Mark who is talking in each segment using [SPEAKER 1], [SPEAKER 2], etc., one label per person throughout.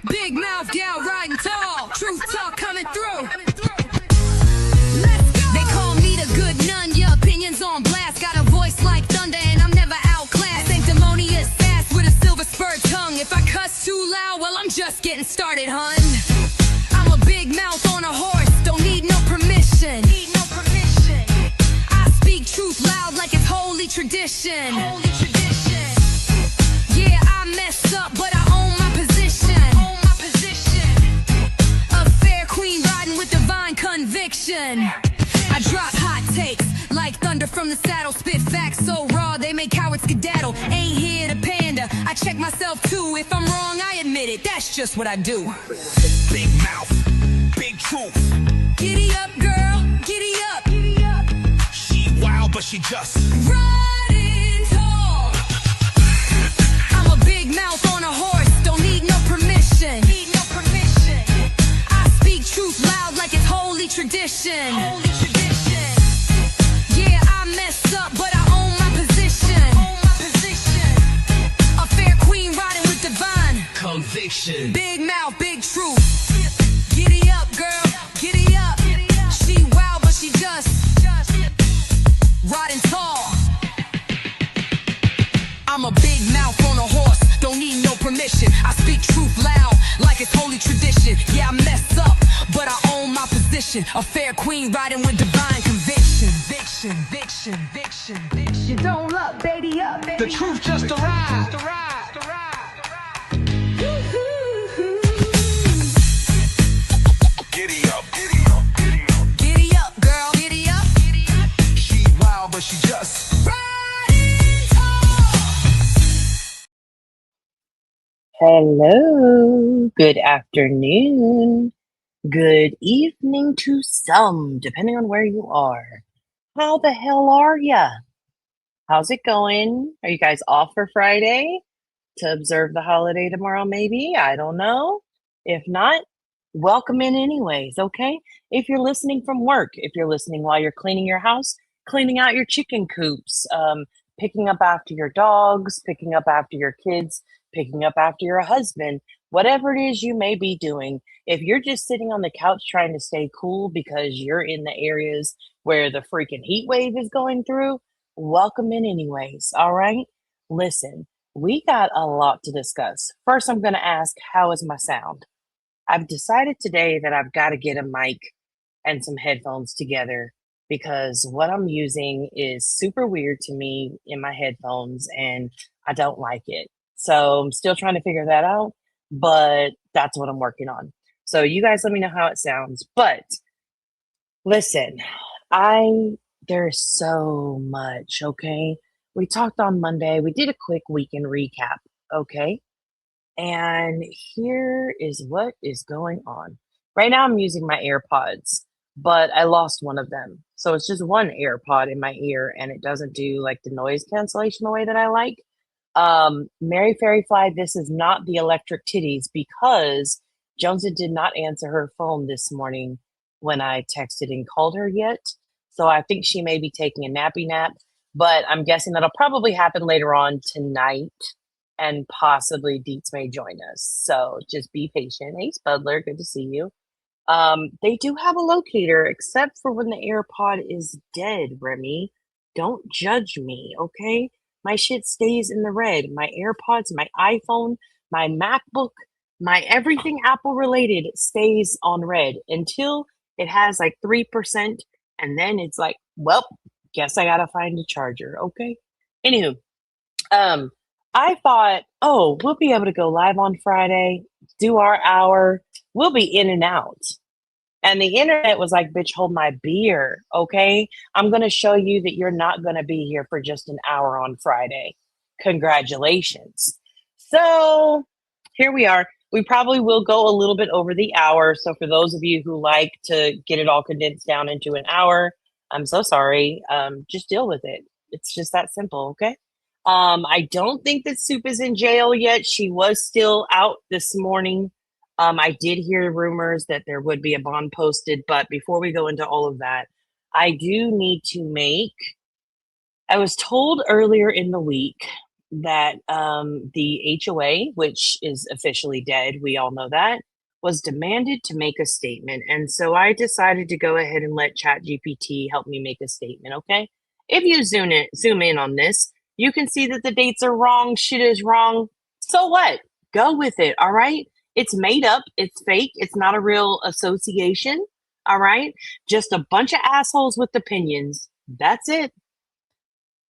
[SPEAKER 1] Big mouth gal riding tall. Truth talk coming through. They call me the good nun. Your opinions on blast. Got a voice like thunder and I'm never outclassed. Sanctimonious sass with a silver spur tongue. If I cuss too loud, well, I'm just getting started, hun. I'm a big mouth on a horse. Don't need no permission. I speak truth loud like it's holy tradition. Yeah, I mess up, but I own my position. A fair queen riding with divine conviction. I drop hot takes like thunder from the saddle. Spit facts so raw they make cowards skedaddle. Ain't here to pander, I check myself too. If I'm wrong, I admit it, that's just what I do.
[SPEAKER 2] Big mouth, big truth.
[SPEAKER 1] Giddy up, girl, giddy up.
[SPEAKER 2] She wild, but she just
[SPEAKER 1] Riding tall. I'm a big mouth on a horse, don't need no permission. I speak truth loud like it's holy tradition. Yeah, I mess up, but I own my position. A fair queen riding with divine
[SPEAKER 2] conviction.
[SPEAKER 1] big mouth, big truth. Giddy up, girl, giddy up. She wild, but she just riding tall. I'm a big mouth on a horse, don't need no permission. I speak truth loud like it's holy tradition. Yeah, I mess up, but I own my position. A fair queen riding with divine conviction. You don't up, baby, up, baby.
[SPEAKER 2] The truth just arrived. Giddy up, giddy up, giddy up.
[SPEAKER 1] Giddy up, girl, giddy up.
[SPEAKER 2] She wild, but she just
[SPEAKER 1] Riding tall.
[SPEAKER 3] Hello, good afternoon, good evening to some, depending on where you are. How the hell are ya? How's it going? Are you guys off for Friday to observe the holiday tomorrow, maybe? I don't know. If not, welcome in anyways, okay? If you're listening from work, if you're listening while you're cleaning your house, cleaning out your chicken coops, picking up after your dogs, picking up after your kids, picking up after your husband, whatever it is you may be doing, if you're just sitting on the couch trying to stay cool because you're in the areas where the freaking heat wave is going through, welcome in anyways, all right? Listen, we got a lot to discuss. First, I'm going to ask, how is my sound? I've decided today that I've got to get a mic and some headphones together because what I'm using is super weird to me in my headphones and I don't like it. So I'm still trying to figure that out, but that's what I'm working on. So you guys let me know how it sounds. But listen, there's so much, okay? We talked on Monday. We did a quick weekend recap, okay? And here is what is going on. Right now I'm using my AirPods, but I lost one of them. So it's just one AirPod in my ear and it doesn't do like the noise cancellation the way that I like. Mary Fairy Fly, this is not the electric titties because Jonesy did not answer her phone this morning when I texted and called her yet. So I think she may be taking a nappy nap, but I'm guessing that'll probably happen later on tonight and possibly Deets may join us. So just be patient. Hey, Spudler, good to see you. They do have a locator, except for when the AirPod is dead, Remy. Don't judge me, okay? My shit stays in the red. My AirPods, my iPhone, my MacBook, my everything Apple related stays on red until it has like 3%. And then it's like, well, guess I gotta find a charger, okay? Anywho, I thought, oh, we'll be able to go live on Friday, do our hour. We'll be in and out. And the internet was like, bitch, hold my beer, okay? I'm going to show you that you're not going to be here for just an hour on Friday. Congratulations. So here we are. We probably will go a little bit over the hour. So for those of you who like to get it all condensed down into an hour, I'm so sorry. Just deal with it. It's just that simple, okay? I don't think that Soup is in jail yet. She was still out this morning. I did hear rumors that there would be a bond posted, but before we go into all of that, I do need to I was told earlier in the week that the HOA, which is officially dead, we all know that, was demanded to make a statement. And so I decided to go ahead and let ChatGPT help me make a statement, okay? If you zoom in on this, you can see that the dates are wrong, shit is wrong. So what? Go with it, all right? It's made up, it's fake, it's not a real association, all right? Just a bunch of assholes with opinions. That's it.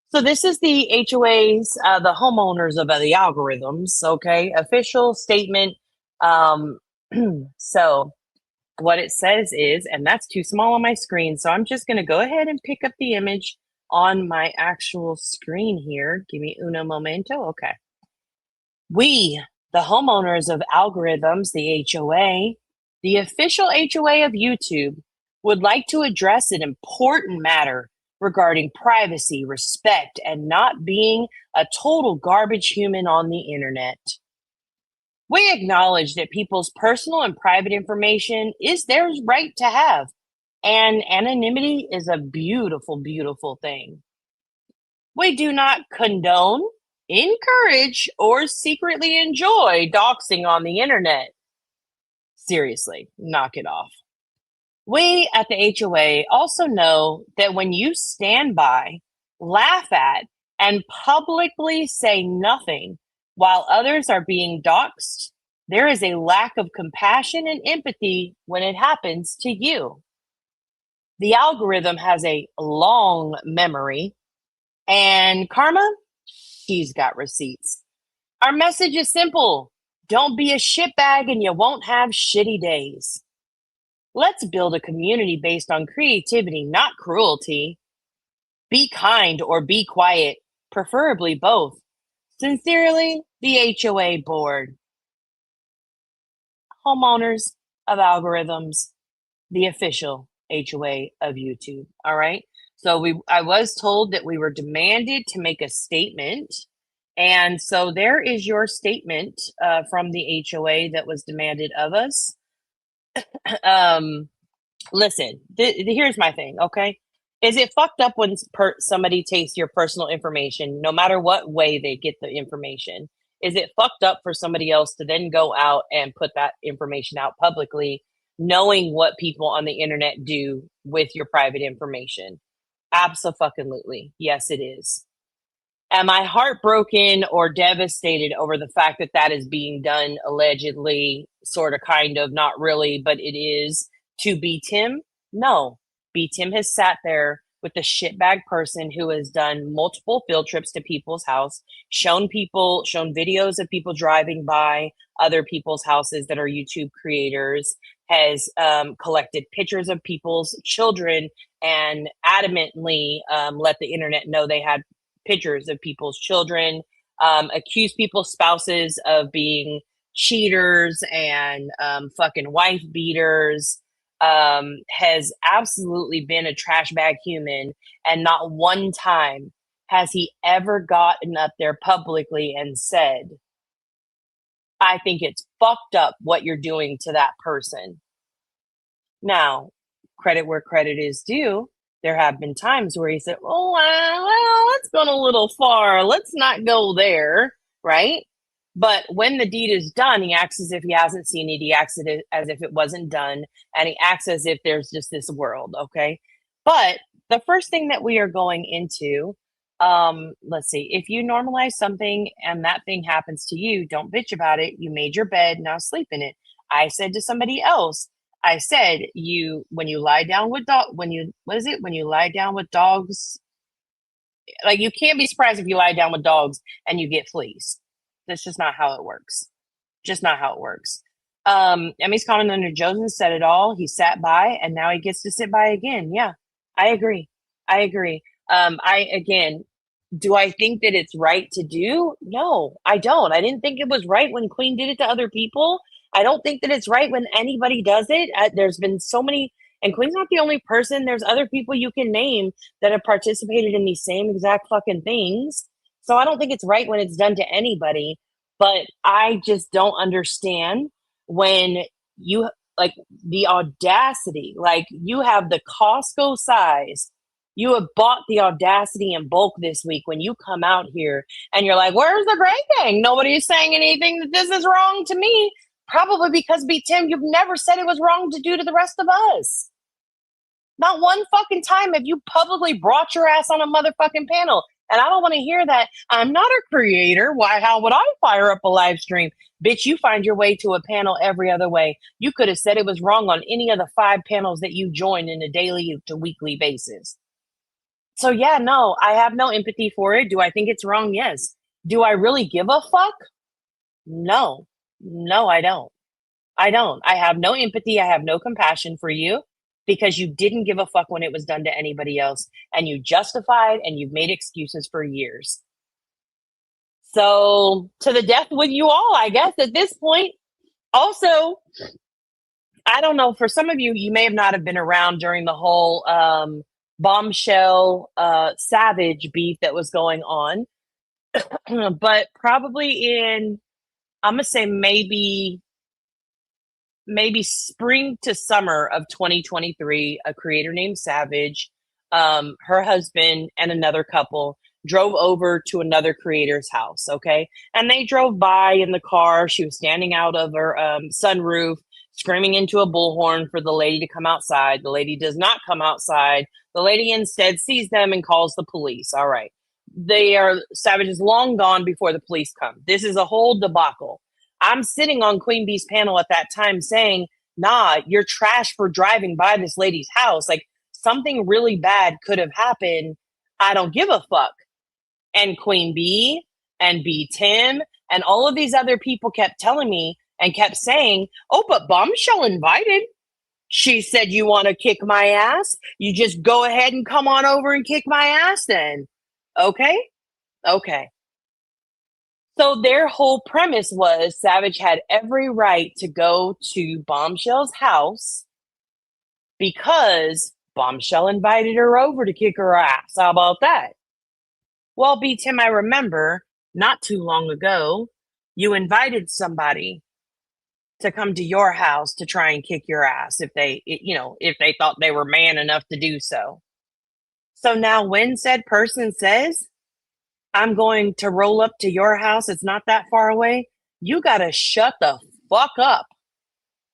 [SPEAKER 3] So this is the HOAs, the homeowners of the algorithms, okay? Official statement. Um, so what it says is, and that's too small on my screen, so I'm just going to go ahead and pick up the image on my actual screen here. Give me uno momento. Okay. We, the homeowners of algorithms, the HOA, the official HOA of YouTube, would like to address an important matter regarding privacy, respect, and not being a total garbage human on the internet. We acknowledge that people's personal and private information is their right to have, and anonymity is a beautiful, beautiful thing. We do not condone, encourage, or secretly enjoy doxing on the internet. Seriously, knock it off. We at the HOA also know that when you stand by, laugh at, and publicly say nothing while others are being doxxed, there is a lack of compassion and empathy when it happens to you. The algorithm has a long memory, and Karma, she's got receipts. Our message is simple. Don't be a shitbag and you won't have shitty days. Let's build a community based on creativity, not cruelty. Be kind or be quiet, preferably both. Sincerely, the HOA board. Homeowners of algorithms, the official HOA of YouTube. All right. So I was told that we were demanded to make a statement. And so there is your statement from the HOA that was demanded of us. Listen, here's my thing, okay? Is it fucked up when somebody takes your personal information, no matter what way they get the information? Is it fucked up for somebody else to then go out and put that information out publicly, knowing what people on the internet do with your private information? Absolutely. Yes, it is. Am I heartbroken or devastated over the fact that that is being done allegedly, sort of, kind of, not really, but it is to B Tim? No. B Tim has sat there with the shitbag person who has done multiple field trips to people's house, shown videos of people driving by other people's houses that are YouTube creators, has collected pictures of people's children and adamantly let the internet know they had pictures of people's children, accuse people's spouses of being cheaters and fucking wife beaters, has absolutely been a trash bag human. And not one time has he ever gotten up there publicly and said, I think it's fucked up what you're doing to that person. Now, credit where credit is due. There have been times where he said, oh, well, that's gone a little far. Let's not go there, right? But when the deed is done, he acts as if he hasn't seen it. He acts as if it wasn't done. And he acts as if there's just this world, okay? But the first thing that we are going into, let's see, if you normalize something and that thing happens to you, don't bitch about it. You made your bed, now sleep in it. I said to somebody else, I said, when you lie down with when you lie down with dogs, like, you can't be surprised if you lie down with dogs and you get fleas. That's just not how it works. Just not how it works. Emmy's comment under Josen said it all. He sat by and now he gets to sit by again. Yeah, I agree. Again, do I think that it's right to do? No, I don't. I didn't think it was right when Queen did it to other people. I don't think that it's right when anybody does it. There's been so many, and Queen's not the only person. There's other people you can name that have participated in these same exact fucking things. So I don't think it's right when it's done to anybody. But I just don't understand when you, like, the audacity, like, you have the Costco size You have bought the audacity in bulk this week when you come out here and you're like, where's the Gray Gang? Nobody is saying anything that this is wrong to me. Probably because, B. Tim, you've never said it was wrong to do to the rest of us. Not one fucking time have you publicly brought your ass on a motherfucking panel. And I don't want to hear that. I'm not a creator. Why? How would I fire up a live stream? Bitch, you find your way to a panel every other way. You could have said it was wrong on any of the 5 panels that you joined in a daily to weekly basis. So yeah, no, I have no empathy for it. Do I think it's wrong? Yes. Do I really give a fuck? No. No, I don't. I don't. I have no empathy. I have no compassion for you because you didn't give a fuck when it was done to anybody else and you justified and you've made excuses for years. So to the death with you all, I guess at this point. Also, I don't know, for some of you, you may have not have been around during the whole Bombshell Savage beef that was going on. But probably in, I'm going to say maybe spring to summer of 2023, a creator named Savage, her husband and another couple drove over to another creator's house. Okay. And they drove by in the car. She was standing out of her sunroof, screaming into a bullhorn for the lady to come outside. The lady does not come outside. The lady instead sees them and calls the police. All right. Savage is long gone before the police come. This is a whole debacle. I'm sitting on Queen Bee's panel at that time saying, nah, you're trash for driving by this lady's house. Like something really bad could have happened. I don't give a fuck. And Queen Bee and B. Tim and all of these other people kept telling me and kept saying, oh, but Bombshell invited. She said, you want to kick my ass? You just go ahead and come on over and kick my ass then. Okay. Okay. So their whole premise was Savage had every right to go to Bombshell's house because Bombshell invited her over to kick her ass. How about that? Well, B. Tim, I remember not too long ago, you invited somebody to come to your house to try and kick your ass if they thought they were man enough to do so. So now when said person says, I'm going to roll up to your house, it's not that far away, you got to shut the fuck up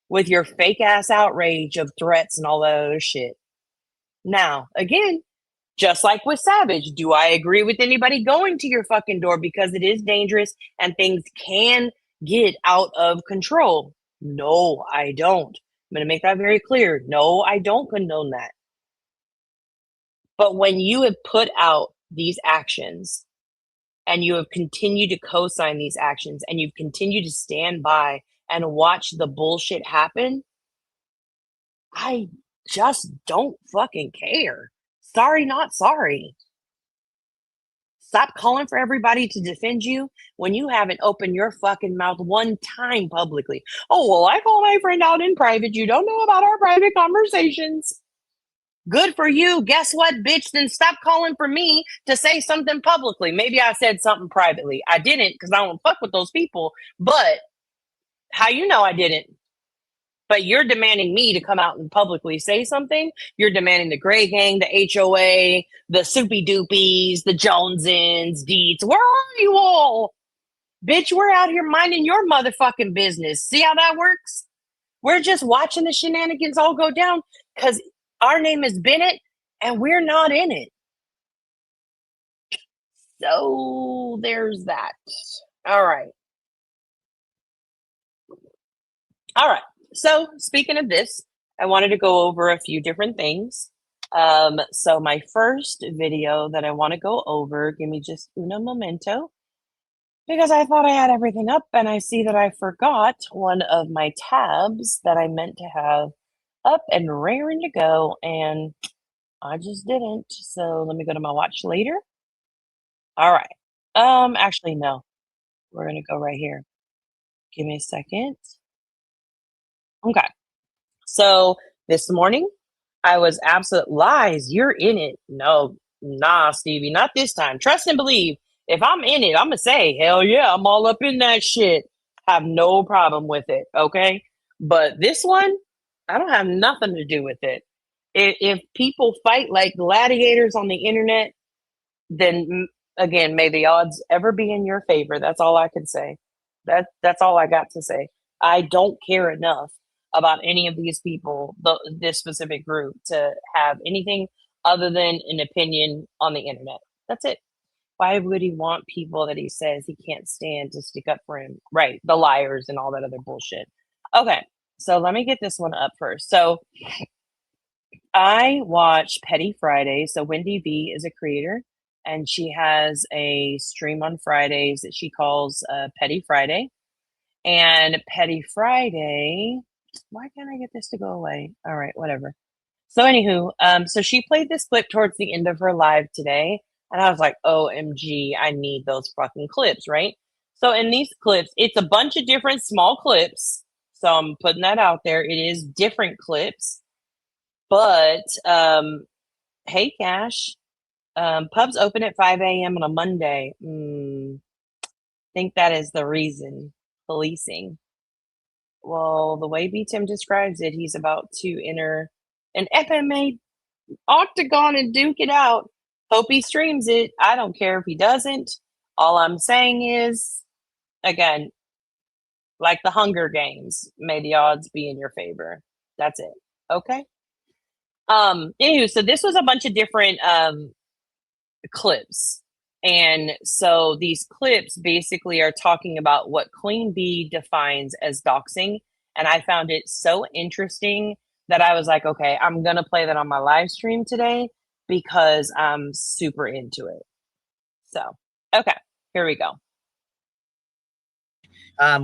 [SPEAKER 3] with your fake ass outrage of threats and all that other shit. Now, again, just like with Savage, do I agree with anybody going to your fucking door because it is dangerous and things can get out of control? No, I don't. I'm going to make that very clear. No, I don't condone that. But when you have put out these actions and you have continued to co-sign these actions and you've continued to stand by and watch the bullshit happen, I just don't fucking care. Sorry, not sorry. Stop calling for everybody to defend you when you haven't opened your fucking mouth one time publicly. Oh, well, I call my friend out in private. You don't know about our private conversations. Good for you. Guess what, bitch? Then stop calling for me to say something publicly. Maybe I said something privately. I didn't because I don't fuck with those people. But how you know I didn't? But you're demanding me to come out and publicly say something. You're demanding the Gray Gang, the HOA, the Soupy Doopies, the Jonesins, Deets. Where are you all? Bitch, we're out here minding your motherfucking business. See how that works? We're just watching the shenanigans all go down because our name is Bennett and we're not in it. So there's that. All right. All right. So speaking of this, I wanted to go over a few different things. So my first video that I want to go over, give me just uno momento, because I thought I had everything up and I see that I forgot one of my tabs that I meant to have up and raring to go, and I just didn't. So let me go to my watch later. All right. Actually, no. We're going to go right here. Give me a second. Okay. So this morning, I was absolute lies. You're in it. No, nah, Stevie, not this time. Trust and believe. If I'm in it, I'm going to say, hell yeah, I'm all up in that shit. Have no problem with it. Okay. But this one, I don't have nothing to do with it. If people fight like gladiators on the internet, then again, may the odds ever be in your favor. That's all I can say. That's all I got to say. I don't care enough about any of these people, this specific group, to have anything other than an opinion on the internet. That's it. Why would he want people that he says he can't stand to stick up for him? Right, the liars and all that other bullshit. Okay, so let me get this one up first. So I watch Petty Friday. So Wendy B is a creator, and she has a stream on Fridays that she calls Petty Friday. And Petty Friday, why can't I get this to go away? All right, whatever. So anywho, so she played this clip towards the end of her live today, and I was like, OMG, I need those fucking clips, right? So in these clips, it's a bunch of different small clips. So I'm putting that out there. It is different clips. But hey, Cash, pubs open at 5 a.m. on a Monday. Think that is the reason. Policing. Well, the way B Tim describes it, he's about to enter an FMA octagon and duke it out. Hope he streams it. I don't care if he doesn't. All I'm saying is, again, like the Hunger Games, may the odds be in your favor. That's it. Okay. Anywho, so this was a bunch of different clips. And so these clips basically are talking about what Queen Bee defines as doxing. And I found it so interesting that I was like, okay, I'm going to play that on my live stream today because I'm super into it. So, okay, here we go.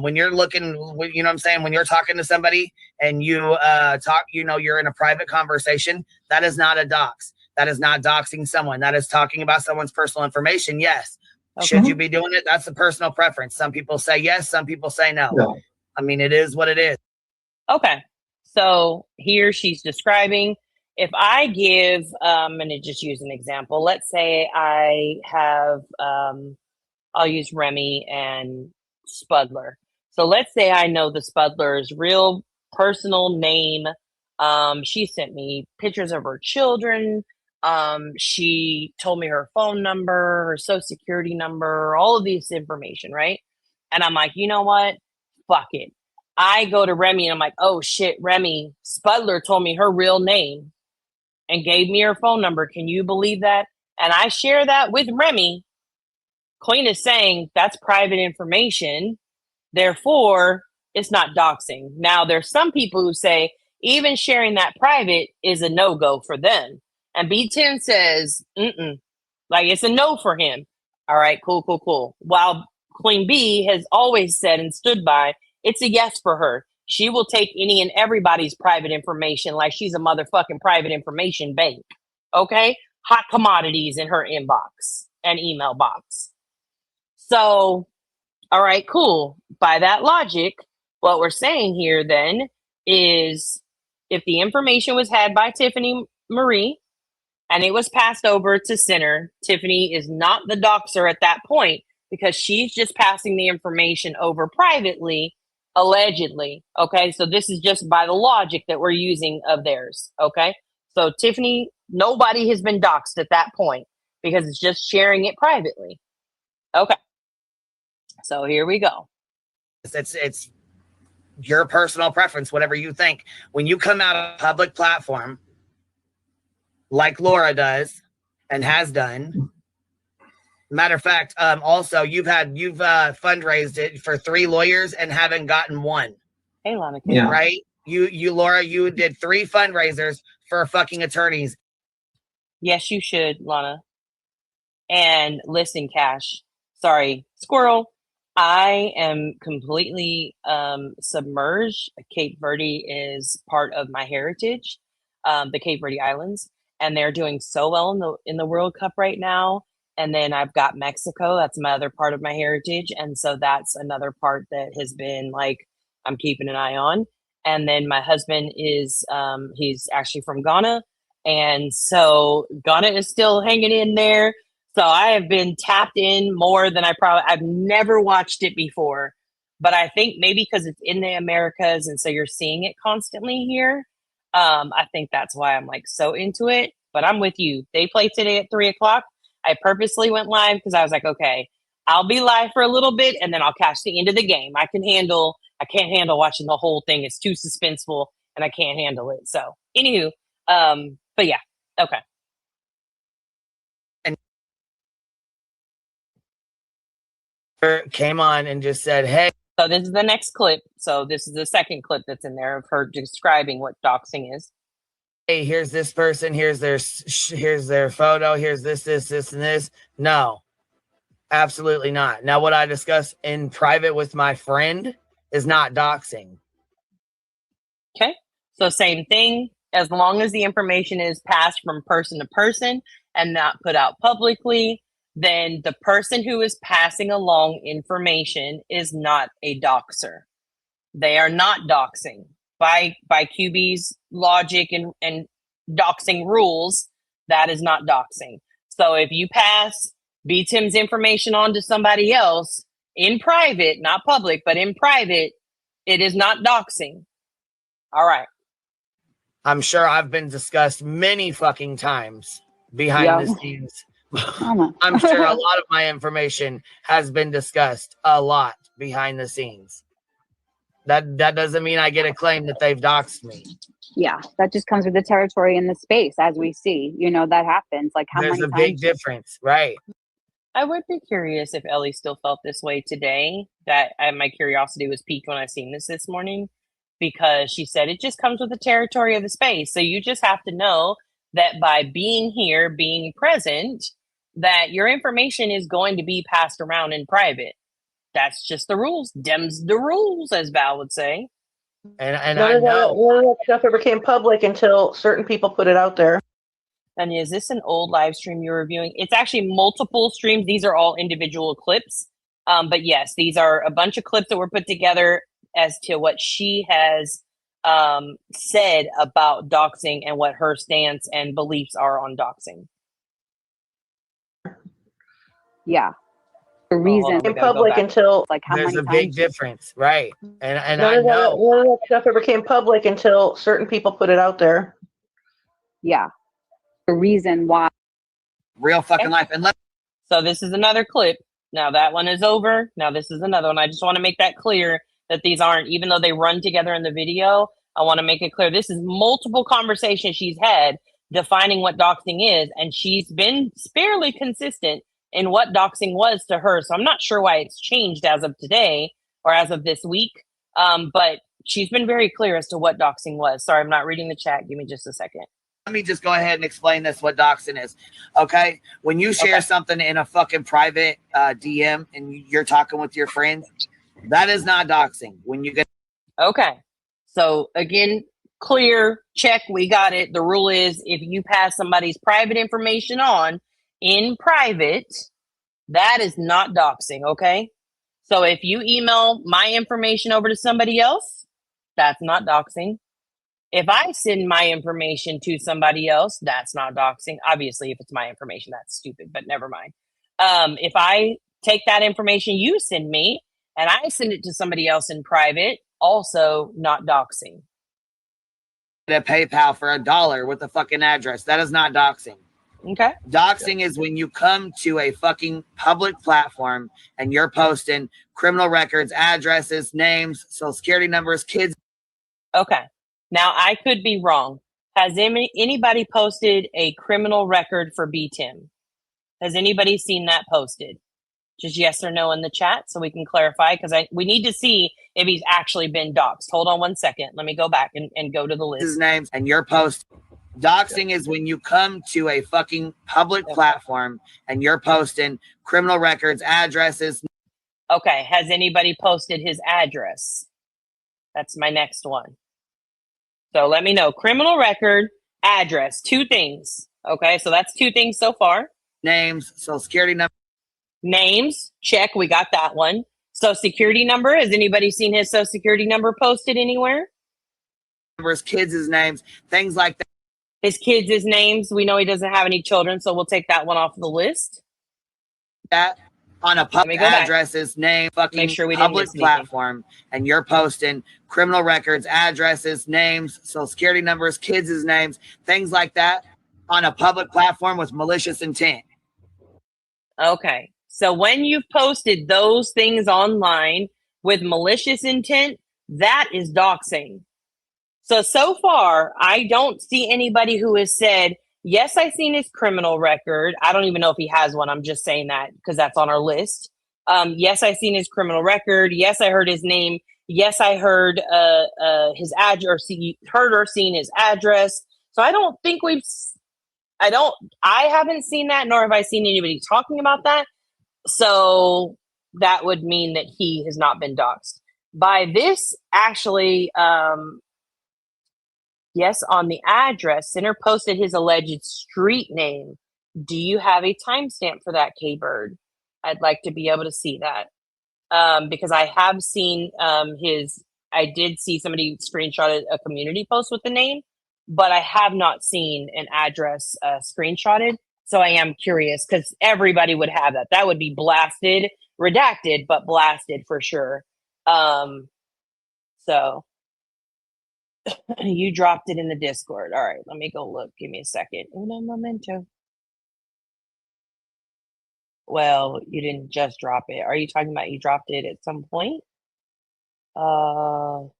[SPEAKER 4] When you're looking, you know what I'm saying? When you're talking to somebody and you talk, you're in a private conversation, that is not a dox. That is not doxing someone. That is talking about someone's personal information. Yes. Okay. Should you be doing it? That's a personal preference. Some people say yes. Some people say no. Yeah. I mean, it is what it is.
[SPEAKER 3] Okay. So here she's describing, if I give, I'm going to just use an example. Let's say I have, I'll use Remy and Spudler. So let's say I know the Spudler's real personal name. She sent me pictures of her children. She told me her phone number, her social security number, all of this information, right? And I'm like, you know what? Fuck it. I go to Remy and I'm like, oh shit, Remy, Spudler told me her real name and gave me her phone number. Can you believe that? And I share that with Remy. Queen is saying that's private information. Therefore, it's not doxing. Now, there's some people who say even sharing that private is a no-go for them. And B10 says, like it's a no for him. All right, cool. While Queen B has always said and stood by, it's a yes for her. She will take any and everybody's private information like she's a motherfucking private information bank. Okay? Hot commodities in her inbox and email box. So, all right, cool. By that logic, what we're saying here then is if the information was had by Tiffany Marie and it was passed over to Center, Tiffany is not the doxer at that point because she's just passing the information over privately, allegedly. Okay, so this is just by the logic that we're using of theirs. Okay, so Tiffany, nobody has been doxed at that point because it's just sharing it privately. Okay, so here we go.
[SPEAKER 4] It's your personal preference, whatever you think. When you come out of a public platform, like Laura does and has done. Matter of fact, also you've fundraised it for 3 lawyers and haven't gotten one.
[SPEAKER 3] Hey, Lana,
[SPEAKER 4] yeah. Right? You Laura, you did 3 fundraisers for fucking attorneys.
[SPEAKER 3] Yes, you should, Lana. And listen, Cash. Sorry, Squirrel. I am completely submerged. Cape Verde is part of my heritage, the Cape Verde Islands, and they're doing so well in the World Cup right now. And then I've got Mexico. That's my other part of my heritage, and so that's another part that has been like I'm keeping an eye on. And then my husband is he's actually from Ghana, and so Ghana is still hanging in there. So I have been tapped in more than I've never watched it before, but I think maybe because it's in the Americas and so you're seeing it constantly here. I think that's why I'm like so into it. But I'm with you. They play today at 3 o'clock. I purposely went live because I was like, okay, I'll be live for a little bit and then I'll catch the end of the game. I can't handle watching the whole thing. It's too suspenseful and I can't handle it. So anywho, but yeah, okay.
[SPEAKER 4] Came on and just said, hey,
[SPEAKER 3] So this is the next clip. So this is the second clip that's in there of her describing what doxing is.
[SPEAKER 4] hey, here's this person, here's their photo, here's this, and this. No, absolutely not. Now, what I discuss in private with my friend is not doxing.
[SPEAKER 3] Okay. So same thing. As long as the information is passed from person to person and not put out publicly, then the person who is passing along information is not a doxer. They are not doxing. By QB's logic and doxing rules, that is not doxing. So if you pass B-Tim's information on to somebody else in private, not public, but in private, it is not doxing. All right.
[SPEAKER 4] I'm sure I've been discussed many fucking times behind the scenes. I'm sure a lot of my information has been discussed a lot behind the scenes. That doesn't mean I get a claim that they've doxed me.
[SPEAKER 5] Yeah, that just comes with the territory and the space, as we see. You know, that happens. Like,
[SPEAKER 4] There's a big difference, right?
[SPEAKER 3] I would be curious if Ellie still felt this way today. That my curiosity was piqued when I seen this morning, because she said it just comes with the territory of the space. So you just have to know that by being here, being present, that your information is going to be passed around in private. That's just the rules. Dem's the rules, as Val would say.
[SPEAKER 4] And I know
[SPEAKER 6] none of that stuff ever came public until certain people put it out there.
[SPEAKER 3] And is this an old live stream you're reviewing? It's actually multiple streams. These are all individual clips. But yes, these are a bunch of clips that were put together as to what she has said about doxing and what her stance and beliefs are on doxing.
[SPEAKER 5] Yeah. The reason
[SPEAKER 3] We
[SPEAKER 6] In
[SPEAKER 3] gotta go
[SPEAKER 6] public
[SPEAKER 3] back.
[SPEAKER 6] until
[SPEAKER 5] like how
[SPEAKER 4] there's
[SPEAKER 5] many
[SPEAKER 4] a big
[SPEAKER 5] times
[SPEAKER 4] difference, right? And I
[SPEAKER 6] none of
[SPEAKER 4] know
[SPEAKER 6] that stuff ever came public until certain people put it out there.
[SPEAKER 5] yeah. The reason why
[SPEAKER 4] real fucking life. And
[SPEAKER 3] So this is another clip. Now that one is over. Now this is another one. I just want to make that clear that these aren't, even though they run together in the video, I want to make it clear this is multiple conversations she's had defining what doxing is, and she's been fairly consistent in what doxing was to her. So I'm not sure why it's changed as of today or as of this week, but she's been very clear as to what doxing was. Sorry, I'm not reading the chat. Give me just a second.
[SPEAKER 4] let me just go ahead and explain this, what doxing is. Okay. When you share something in a fucking private DM and you're talking with your friends, that is not doxing. When you get
[SPEAKER 3] Okay. So again, clear, check, we got it. The rule is if you pass somebody's private information on in private, that is not doxing, okay? So if you email my information over to somebody else, that's not doxing. If I send my information to somebody else, that's not doxing. Obviously, if it's my information, that's stupid, but never mind. If I take that information you send me and I send it to somebody else in private, also not doxing.
[SPEAKER 4] a PayPal for $1 with a fucking address, that is not doxing.
[SPEAKER 3] Okay.
[SPEAKER 4] Doxing is when you come to a fucking public platform and you're posting criminal records, addresses, names, social security numbers, kids.
[SPEAKER 3] Okay. Now I could be wrong. Has anybody posted a criminal record for B-Tim? Has anybody seen that posted? Just yes or no in the chat so we can clarify, because we need to see if he's actually been doxxed. Hold on one second. Let me go back and go to the list.
[SPEAKER 4] His names and your post. Doxing is when you come to a fucking public platform and you're posting criminal records, addresses.
[SPEAKER 3] Okay. Has anybody posted his address? That's my next one. So let me know. Criminal record, address, 2 things. Okay. So that's 2 things so far.
[SPEAKER 4] Names, social security number.
[SPEAKER 3] Names, check. We got that one. Social security number. Has anybody seen his social security number posted anywhere?
[SPEAKER 4] Numbers, kids' names, things like that.
[SPEAKER 3] His kids' names. We know he doesn't have any children, so we'll take that one off the list.
[SPEAKER 4] That on a
[SPEAKER 3] Let me
[SPEAKER 4] public
[SPEAKER 3] go back.
[SPEAKER 4] addresses, name, fucking
[SPEAKER 3] Make sure we didn't
[SPEAKER 4] public
[SPEAKER 3] miss anything.
[SPEAKER 4] platform, and you're posting criminal records, addresses, names, social security numbers, kids' names, things like that on a public platform with malicious intent.
[SPEAKER 3] Okay. So when you've posted those things online with malicious intent, that is doxing. So far, I don't see anybody who has said, yes, I've seen his criminal record. I don't even know if he has one. I'm just saying that because that's on our list. Yes, I've seen his criminal record. Yes, I heard his name. Yes, I heard his address, heard or seen his address. So I don't think I haven't seen that, nor have I seen anybody talking about that. So that would mean that he has not been doxxed. By this, actually, yes, on the address, Center posted his alleged street name. Do you have a timestamp for that, K-Bird? I'd like to be able to see that. Because I have seen I did see somebody screenshotted a community post with the name, but I have not seen an address screenshotted. So I am curious because everybody would have that. That would be blasted, redacted, but blasted for sure. So you dropped it in the Discord. All right, let me go look. Give me a second. Uno momento. Well, you didn't just drop it. Are you talking about you dropped it at some point? Oh,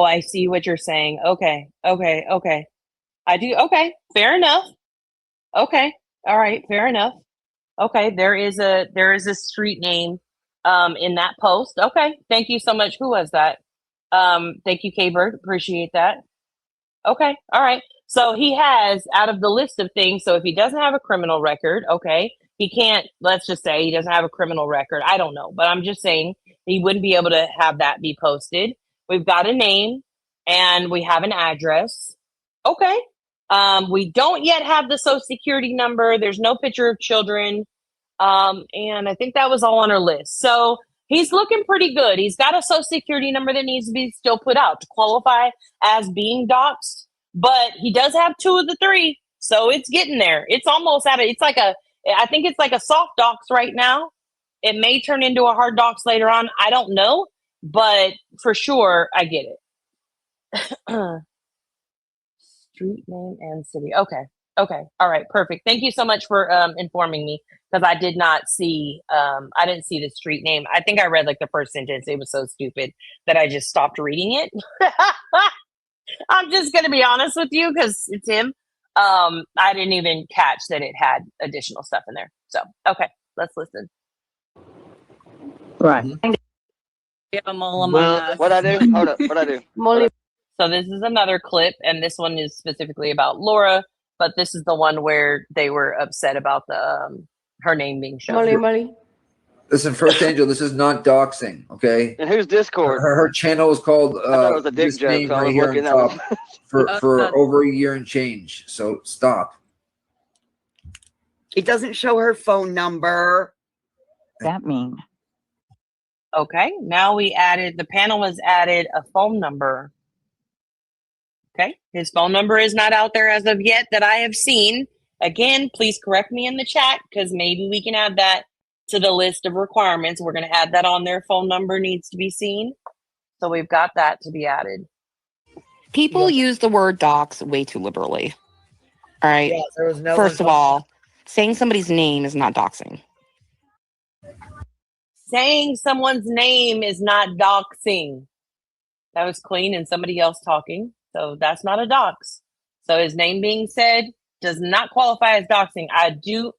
[SPEAKER 3] I see what you're saying. Okay. I do. Okay, fair enough. Okay, all right, fair enough. Okay, there is a street name in that post. Okay, thank you so much. Who was that? Thank you, K-Bird. Appreciate that. Okay, all right. So he has out of the list of things. So if he doesn't have a criminal record, okay, he can't. Let's just say he doesn't have a criminal record. I don't know, but I'm just saying he wouldn't be able to have that be posted. We've got a name and we have an address. Okay. We don't yet have the social security number. There's no picture of children. And I think that was all on our list. So he's looking pretty good. He's got a social security number that needs to be still put out to qualify as being doxxed, but he does have two of the three. So it's getting there. It's almost I think it's like a soft dox right now. It may turn into a hard dox later on. I don't know, but for sure I get it. Street name and city. Okay. All right. Perfect. Thank you so much for informing me because I did not see, I didn't see the street name. I think I read like the first sentence. It was so stupid that I just stopped reading it. I'm just going to be honest with you because it's him. I didn't even catch that it had additional stuff in there. So, okay, let's listen.
[SPEAKER 6] Right.
[SPEAKER 5] Give them all among
[SPEAKER 7] Well,
[SPEAKER 5] us.
[SPEAKER 7] what I do? Hold up. What I do?
[SPEAKER 6] Molly,
[SPEAKER 3] So this is another clip, and this one is specifically about Laura, but this is the one where they were upset about the her name being shown.
[SPEAKER 6] Molly.
[SPEAKER 8] Listen, First Angel, this is not doxing, okay?
[SPEAKER 7] And who's Discord?
[SPEAKER 8] Her channel is called
[SPEAKER 7] I thought it was a dick
[SPEAKER 8] this
[SPEAKER 7] joke,
[SPEAKER 8] name
[SPEAKER 7] so I
[SPEAKER 8] right
[SPEAKER 7] was
[SPEAKER 8] here
[SPEAKER 7] looking
[SPEAKER 8] on
[SPEAKER 7] at
[SPEAKER 8] top
[SPEAKER 7] them.
[SPEAKER 8] for over a year and change. So stop.
[SPEAKER 4] It doesn't show her phone number.
[SPEAKER 5] That mean?
[SPEAKER 3] Okay, now the panel has added a phone number. Okay, his phone number is not out there as of yet that I have seen. Again, please correct me in the chat because maybe we can add that to the list of requirements. We're going to add that on there. Phone number needs to be seen. So we've got that to be added.
[SPEAKER 9] People use the word dox way too liberally. All right.
[SPEAKER 4] Yeah, there was no
[SPEAKER 9] First of all, saying somebody's name is not doxing.
[SPEAKER 3] Saying someone's name is not doxing. That was clean and somebody else talking. So that's not a dox. So his name being said does not qualify as doxing. I do.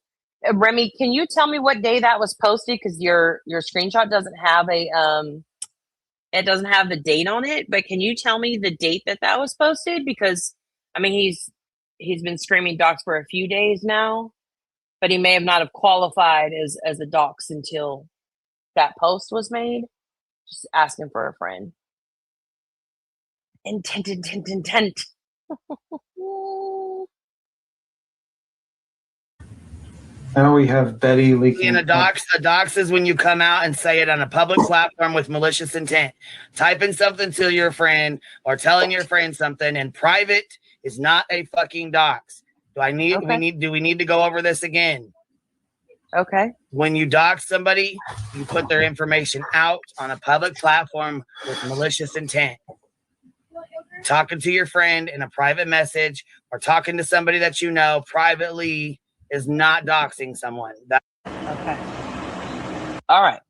[SPEAKER 3] Remy, can you tell me what day that was posted? Because your screenshot doesn't have it doesn't have the date on it. But can you tell me the date that was posted? Because I mean, he's been screaming dox for a few days now, but he may have not have qualified as a dox until that post was made. Just asking for a friend. Intent.
[SPEAKER 10] Now we have Betty leaking.
[SPEAKER 4] And a dox is when you come out and say it on a public platform with malicious intent. Typing something to your friend or telling your friend something in private is not a fucking dox. Do we need to go over this again?
[SPEAKER 3] Okay.
[SPEAKER 4] When you dox somebody, you put their information out on a public platform with malicious intent. Talking to your friend in a private message or talking to somebody that you know privately is not doxing someone.
[SPEAKER 3] Okay. All right.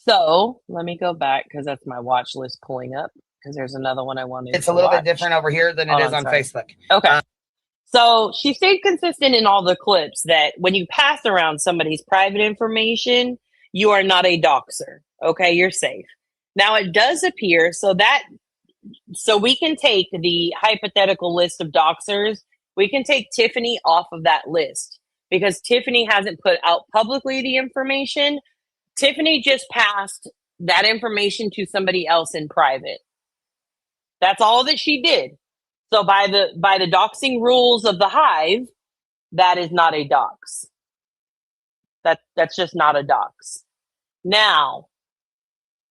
[SPEAKER 3] So let me go back because that's my watch list pulling up because there's another one I wanted.
[SPEAKER 4] It's a little bit different over here than it is on Facebook.
[SPEAKER 3] Okay. So she stayed consistent in all the clips that when you pass around somebody's private information, you are not a doxer. Okay, you're safe. Now it does appear so we can take the hypothetical list of doxers. We can take Tiffany off of that list because Tiffany hasn't put out publicly the information. Tiffany just passed that information to somebody else in private. That's all that she did. So by the doxing rules of the Hive, that is not a dox. That's just not a dox. Now,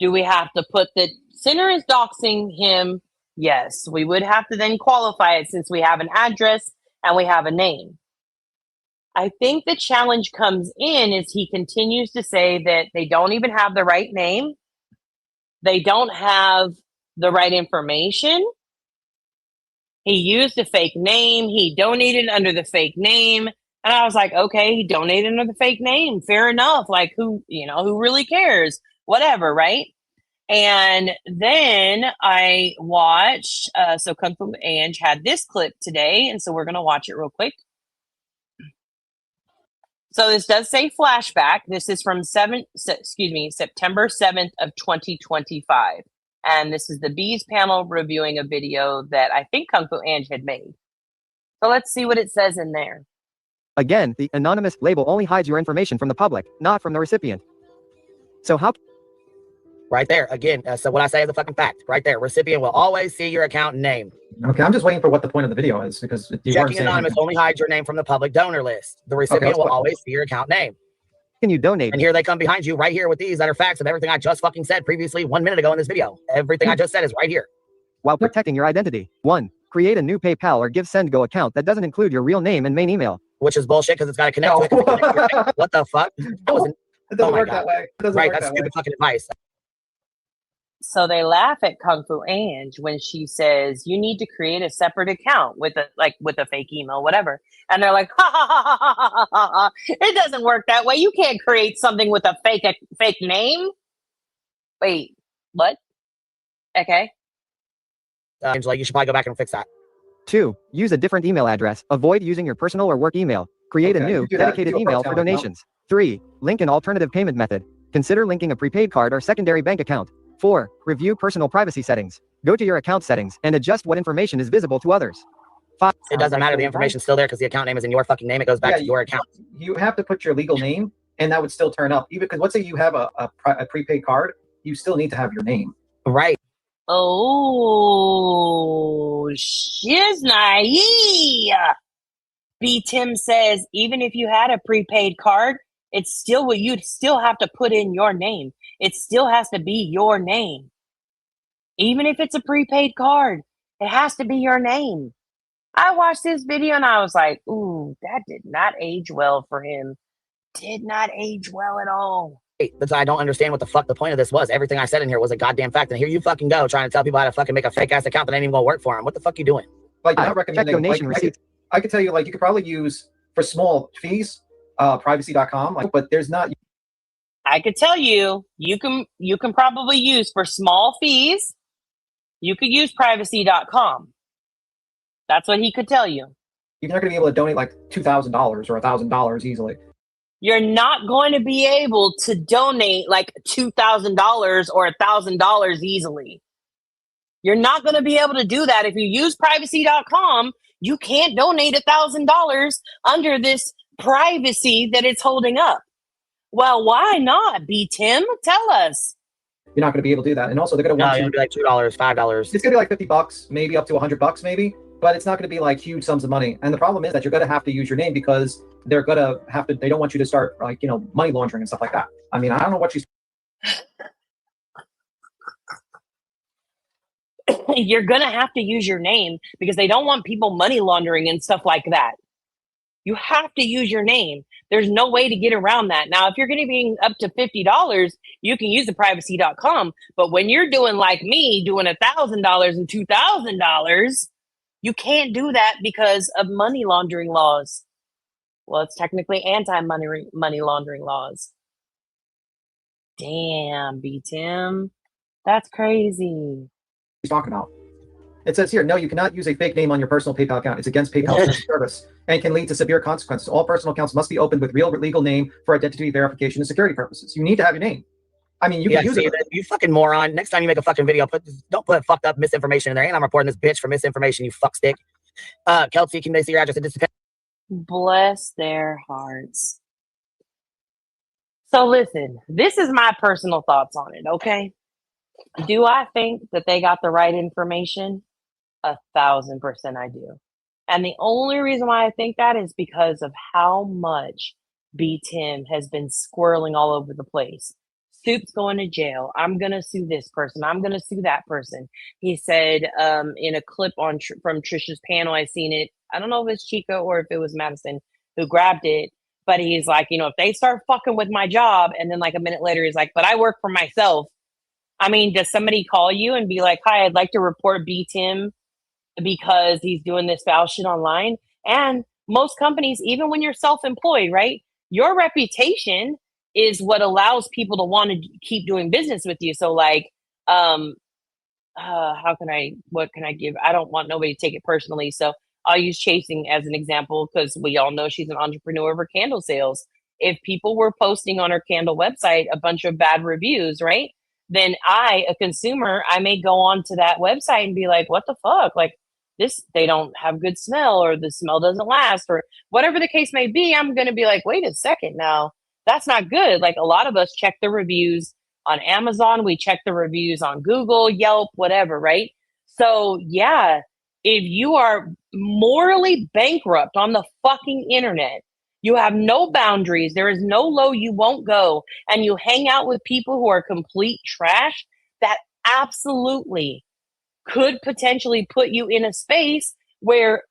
[SPEAKER 3] do we have to put the sinner is doxing him? Yes, we would have to then qualify it since we have an address and we have a name. I think the challenge comes in is he continues to say that they don't even have the right name. They don't have the right information. He used a fake name. He donated under the fake name. And I was like, okay, he donated under the fake name. Fair enough. Like who really cares? Whatever, right? And then I watched, so Kung Fu Ange had this clip today. And so we're going to watch it real quick. So this does say flashback. This is from September 7th of 2025. And this is the Bees panel reviewing a video that I think Kung Fu Ange had made. So let's see what it says in there.
[SPEAKER 11] Again, the anonymous label only hides your information from the public, not from the recipient. So how...
[SPEAKER 4] Right there, again, so what I say is a fucking fact. Right there, recipient will always see your account name.
[SPEAKER 10] Okay, I'm just waiting for what the point of the video is because you
[SPEAKER 4] Checking anonymous only hides your name from the public donor list. The recipient will always see your account name.
[SPEAKER 11] Can you donate?
[SPEAKER 4] And here they come behind you right here with these that are facts of everything I just fucking said previously 1 minute ago in this video. Everything I just said is right here.
[SPEAKER 11] While protecting your identity. 1. Create a new PayPal or GiveSendGo account that doesn't include your real name and main email.
[SPEAKER 4] Which is bullshit because it's got to connect to it. What the fuck? That wasn't.
[SPEAKER 10] It doesn't work that way.
[SPEAKER 4] Right, that's stupid fucking advice.
[SPEAKER 3] So they laugh at Kung Fu Ange when she says, you need to create a separate account with a fake email, whatever. And they're like, ha, ha, ha, ha, ha, ha, ha. It doesn't work that way. You can't create something with a fake name. Wait, what? Okay.
[SPEAKER 4] Like you should probably go back and fix that.
[SPEAKER 11] 2. Use a different email address. Avoid using your personal or work email. Create a new, dedicated email for donations. 3. Link an alternative payment method. Consider linking a prepaid card or secondary bank account. 4. Review personal privacy settings. Go to your account settings and adjust what information is visible to others. 5.
[SPEAKER 4] It doesn't matter. The information's still there because the account name is in your fucking name. It goes back to your account.
[SPEAKER 10] You have to put your legal name, and that would still turn up. Even because let's say you have a prepaid card, you still need to have your name.
[SPEAKER 4] Right.
[SPEAKER 3] Oh, shiznai. B. Tim says, even if you had a prepaid card, it's still you'd still have to put in your name. It still has to be your name. Even if it's a prepaid card, it has to be your name. I watched this video and I was like, ooh, that did not age well for him. Did not age well at all.
[SPEAKER 4] I don't understand what the fuck the point of this was. Everything I said in here was a goddamn fact. And here you fucking go trying to tell people how to fucking make a fake ass account that ain't even gonna work for them. What the fuck you doing?
[SPEAKER 10] Like, I'm not recommending
[SPEAKER 11] donation receipts.
[SPEAKER 10] I could tell you, like, you could probably use for small fees, privacy.com, but there's not.
[SPEAKER 3] I could tell you, you can probably use for small fees, you could use privacy.com. That's what he could tell you.
[SPEAKER 10] You're not going to be able to donate like $2,000 or $1,000 easily.
[SPEAKER 3] You're not going to be able to donate like $2,000 or $1,000 easily. You're not going to be able to do that. If you use privacy.com, you can't donate $1,000 under this privacy that it's holding up. Well, why not? B. Tim, tell us.
[SPEAKER 10] You're not going to be able to do that. And also, they're going to want you
[SPEAKER 4] to be like $2, $5.
[SPEAKER 10] It's going to be like $50, maybe up to $100, maybe. but it's not going to be like huge sums of money. And the problem is that you're going to have to use your name because they're going to have to. They don't want you to start like money laundering and stuff like that. I mean, I don't know what she's.
[SPEAKER 3] You're gonna have to use your name because they don't want people money laundering and stuff like that. You have to use your name. There's no way to get around that. Now, if you're going to be up to $50, you can use the privacy.com. But when you're doing like me, doing $1,000 and $2,000, you can't do that because of money laundering laws. Well, it's technically anti-money laundering laws. Damn, B Tim, that's crazy.
[SPEAKER 10] He's talking about. It says here, no, you cannot use a fake name on your personal PayPal account. It's against PayPal's service and can lead to severe consequences. All personal accounts must be opened with real legal name for identity verification and security purposes. You need to have your name. I mean, you can use it.
[SPEAKER 4] You fucking moron. Next time you make a fucking video, don't put fucked up misinformation in there. And I'm reporting this bitch for misinformation, you fuckstick. Kelsey, can they see your address?
[SPEAKER 3] Bless their hearts. So listen, this is my personal thoughts on it, okay? Do I think that they got the right information? 1,000% I do. And the only reason why I think that is because of how much B Tim has been squirreling all over the place. Soup's going to jail. I'm going to sue this person. I'm going to sue that person. He said in a clip from Trisha's panel, I seen it. I don't know if it's Chica or if it was Madison who grabbed it. But he's like, if they start fucking with my job, and then like a minute later, he's like, but I work for myself. I mean, does somebody call you and be like, hi, I'd like to report B Tim because he's doing this foul shit online? And most companies, even when you're self-employed, right? Your reputation is what allows people to want to keep doing business with you. So like, what can I give? I don't want nobody to take it personally. So I'll use Chasing as an example because we all know she's an entrepreneur over candle sales. If people were posting on her candle website a bunch of bad reviews, right? Then I, a consumer, I may go on to that website and be like, what the fuck? Like they don't have good smell, or the smell doesn't last, or whatever the case may be. I'm going to be like, wait a second now, that's not good. Like a lot of us check the reviews on Amazon. We check the reviews on Google, Yelp, whatever, right? So yeah, if you are morally bankrupt on the fucking internet, you have no boundaries, there is no low you won't go, and you hang out with people who are complete trash, that absolutely could potentially put you in a space where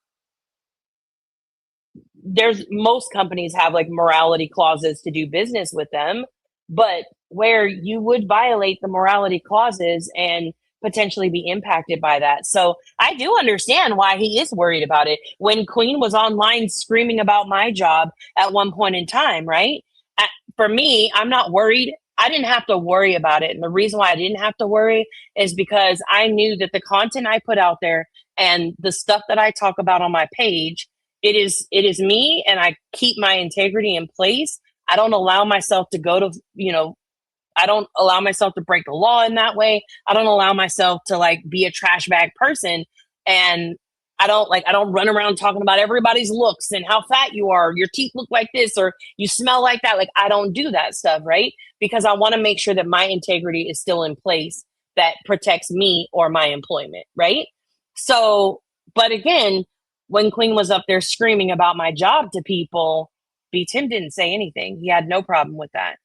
[SPEAKER 3] most companies have like morality clauses to do business with them, but where you would violate the morality clauses and potentially be impacted by that. So I do understand why he is worried about it. When Queen was online screaming about my job at one point in time, right? For me, I'm not worried. I didn't have to worry about it. And the reason why I didn't have to worry is because I knew that the content I put out there and the stuff that I talk about on my page, it is me, and I keep my integrity in place. I don't allow myself to go to, I don't allow myself to break the law in that way. I don't allow myself to like be a trash bag person. And I don't run around talking about everybody's looks and how fat you are, your teeth look like this, or you smell like that. Like I don't do that stuff, right? Because I want to make sure that my integrity is still in place that protects me or my employment, right? So, but again, when Queen was up there screaming about my job to people, B Tim didn't say anything. He had no problem with that,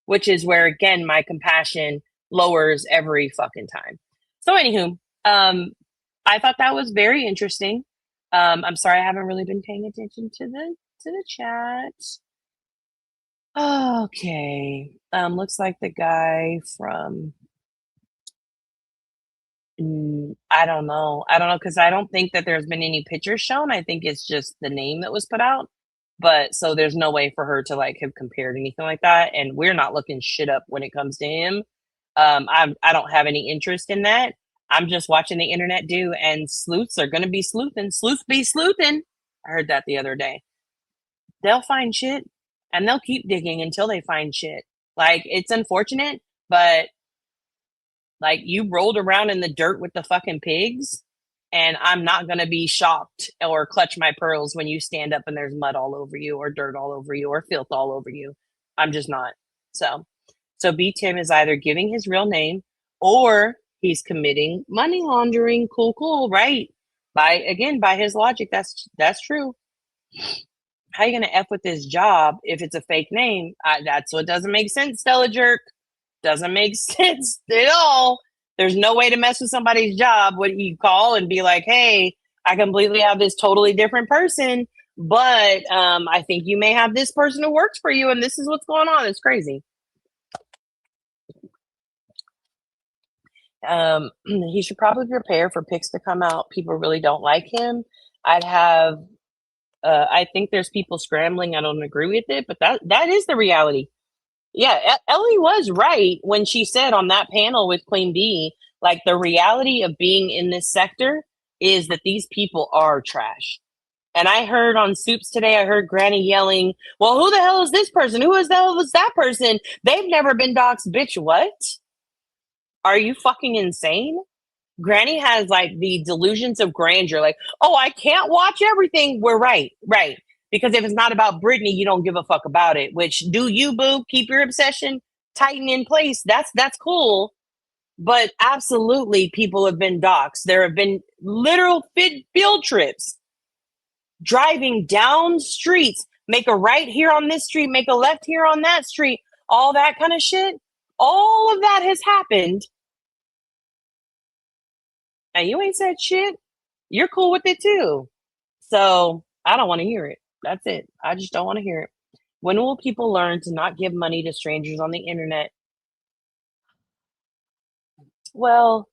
[SPEAKER 3] which is where, again, my compassion lowers every fucking time. So anywho, I thought that was very interesting. I'm sorry I haven't really been paying attention to the chat. Okay. Looks like the guy from I don't know because I don't think that there's been any pictures shown. I think it's just the name that was put out. But so there's no way for her to like have compared anything like that. And we're not looking shit up when it comes to him. I don't have any interest in that. I'm just watching the internet do, and sleuths are going to be sleuthing. Sleuths be sleuthing. I heard that the other day. They'll find shit, and they'll keep digging until they find shit. Like, it's unfortunate, but like, you rolled around in the dirt with the fucking pigs, and I'm not going to be shocked or clutch my pearls when you stand up and there's mud all over you, or dirt all over you, or filth all over you. I'm just not. So B Tim is either giving his real name or he's committing money laundering. Cool, right? By his logic, that's true. How you gonna F with this job if it's a fake name? That's what doesn't make sense, Stella Jerk. Doesn't make sense at all. There's no way to mess with somebody's job. What you call and be like, hey, I completely have this totally different person, but I think you may have this person who works for you, and this is what's going on. It's crazy. He should probably prepare for pics to come out. People really don't like him. I think there's people scrambling. I don't agree with it, but that is the reality. Yeah, Ellie was right when she said on that panel with Queen Bee, like the reality of being in this sector is that these people are trash. And I heard on Soups today, I heard Granny yelling, well, who the hell is this person? Who is the hell is that person? They've never been doxxed. Bitch, what? Are you fucking insane? Granny has like the delusions of grandeur. Like, oh, I can't watch everything. We're right. Because if it's not about Britney, you don't give a fuck about it. Which, do you, boo? Keep your obsession tight and in place. That's cool. But absolutely, people have been doxxed. There have been literal field trips. Driving down streets. Make a right here on this street. Make a left here on that street. All that kind of shit. All of that has happened. And you ain't said shit. You're cool with it too. So I don't want to hear it. That's it. I just don't want to hear it. When will people learn to not give money to strangers on the internet? Well,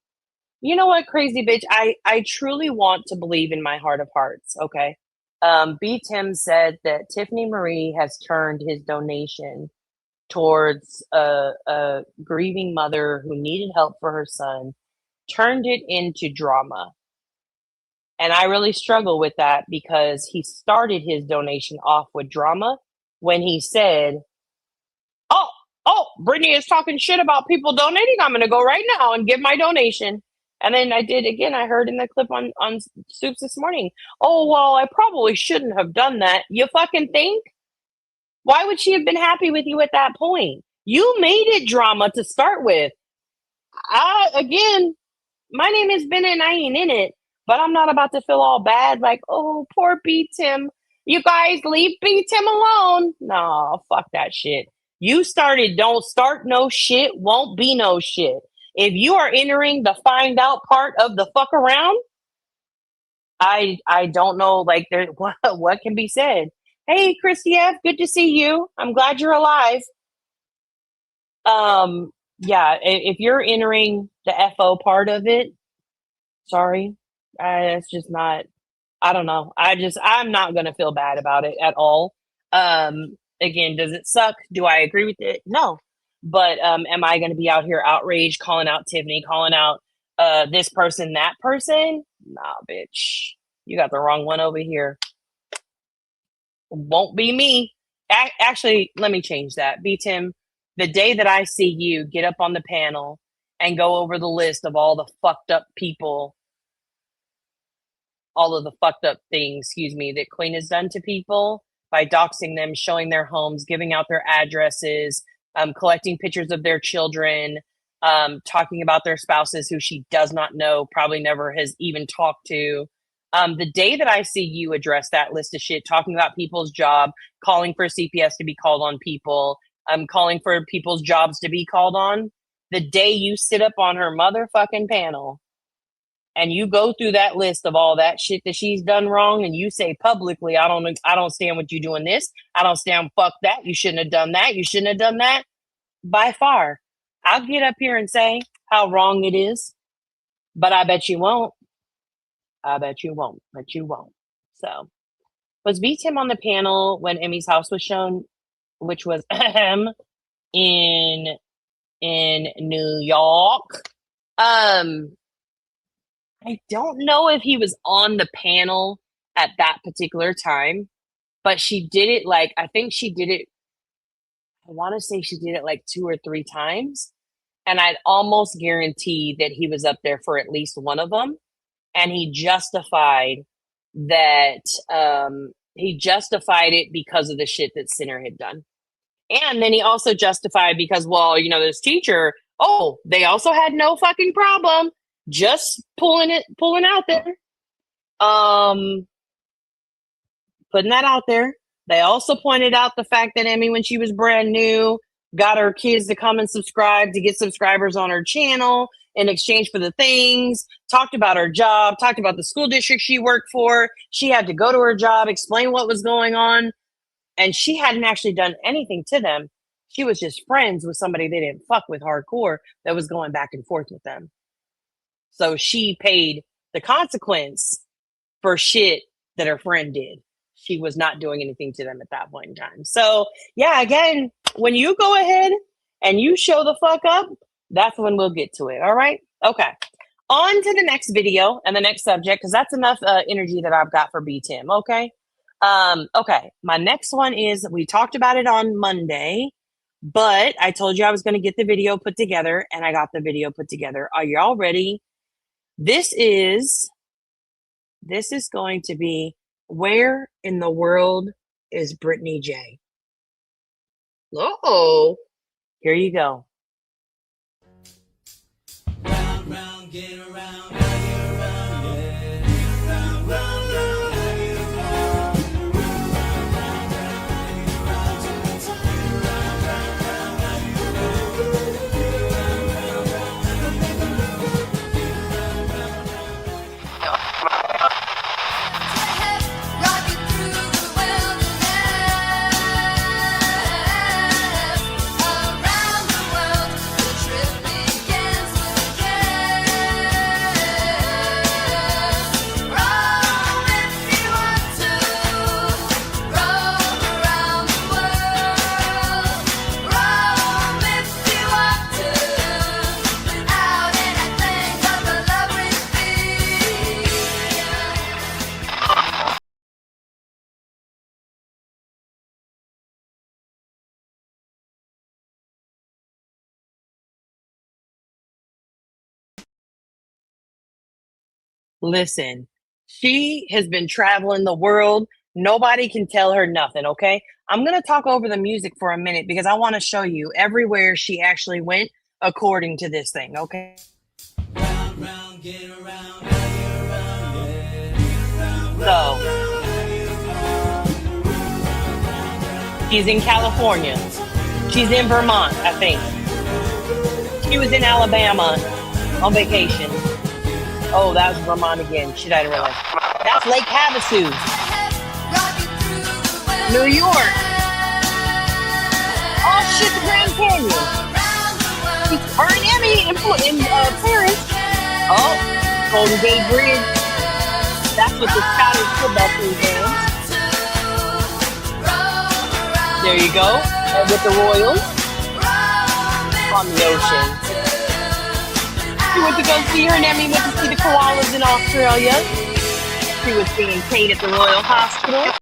[SPEAKER 3] you know what, crazy bitch? I truly want to believe in my heart of hearts, okay? B. Tim said that Tiffany Marie has turned his donation towards a grieving mother who needed help for her son, turned it into drama. And I really struggle with that because he started his donation off with drama when he said, oh, Brittany is talking shit about people donating. I'm going to go right now and give my donation. And then I did again. I heard in the clip on Soups this morning, oh, well, I probably shouldn't have done that. You fucking think? Why would she have been happy with you at that point? You made it drama to start with. Again, my name is Ben and I ain't in it, but I'm not about to feel all bad like, oh, poor B. Tim. You guys leave B. Tim alone. No, fuck that shit. You started, don't start no shit, won't be no shit. If you are entering the find out part of the fuck around, I don't know, like, there what can be said. Hey, Christy F., good to see you. I'm glad you're alive. Yeah, if you're entering the FO part of it, sorry, it's just not, I don't know. I'm not going to feel bad about it at all. Again, does it suck? Do I agree with it? No. But am I going to be out here outraged, calling out Tiffany, calling out this person, that person? Nah, bitch. You got the wrong one over here. Won't be me. Actually, let me change that. B. Tim, the day that I see you get up on the panel and go over the list of all the fucked up people, all of the fucked up things, that Queen has done to people by doxing them, showing their homes, giving out their addresses, collecting pictures of their children, talking about their spouses who she does not know, probably never has even talked to. The day that I see you address that list of shit, talking about people's job, calling for CPS to be called on people, calling for people's jobs to be called on, the day you sit up on her motherfucking panel and you go through that list of all that shit that she's done wrong and you say publicly, I don't stand with you doing this. I don't stand, fuck that. You shouldn't have done that. You shouldn't have done that. By far, I'll get up here and say how wrong it is, but I bet you won't. I bet you won't, but you won't. So, was B. Tim on the panel when Emmy's house was shown, which was in New York? I don't know if he was on the panel at that particular time, but she did it like, I think she did it, I want to say she did it like 2 or 3 times. And I'd almost guarantee that he was up there for at least one of them. And he justified that, he justified it because of the shit that Sinner had done. And then he also justified because, well, this teacher, they also had no fucking problem just pulling out there. Putting that out there. They also pointed out the fact that Emmy, when she was brand new, got her kids to come and subscribe to get subscribers on her channel in exchange for the things, talked about her job, talked about the school district she worked for. She had to go to her job, explain what was going on, and she hadn't actually done anything to them. She was just friends with somebody they didn't fuck with hardcore that was going back and forth with them. So she paid the consequence for shit that her friend did. She was not doing anything to them at that point in time. So, yeah, again, when you go ahead and you show the fuck up, that's when we'll get to it. All right? Okay. On to the next video and the next subject, because that's enough energy that I've got for B-Tim. Okay? Okay. My next one is, we talked about it on Monday, but I told you I was going to get the video put together, and I got the video put together. Are y'all ready? This is going to be, where in the world is Brittany J? Oh, here you go.
[SPEAKER 2] Round, round, get around, get around, yeah. Round, round, round, get around. Round, round, round, get around to the time. Round, round, round,
[SPEAKER 1] Rocking through the wilderness, around the world, the trip begins with a kiss. Roam if you want to, roam around the world. Roam if you want to, without anything but the love we feel.
[SPEAKER 3] Listen, she has been traveling the world. Nobody can tell her nothing, okay? I'm going to talk over the music for a minute because I want to show you everywhere she actually went according to this thing, okay?
[SPEAKER 2] round, round, get around, get around, yeah.
[SPEAKER 3] So, she's in California. She's in Vermont, I think. She was in Alabama on vacation. Oh, that was Vermont again. Shit, I didn't realize. That's Lake Havasu,
[SPEAKER 1] Rocking through the
[SPEAKER 3] New York. Oh shit, the Grand Canyon.
[SPEAKER 1] around the world.
[SPEAKER 3] She's earned Emmy in Paris. Oh, Golden Gate Bridge. That's what the Scottish football team is. There you go. And with the Royals on the ocean. She went to go see her, and Emmy went to see the koalas in Australia. She was being paid at the Royal Hospital.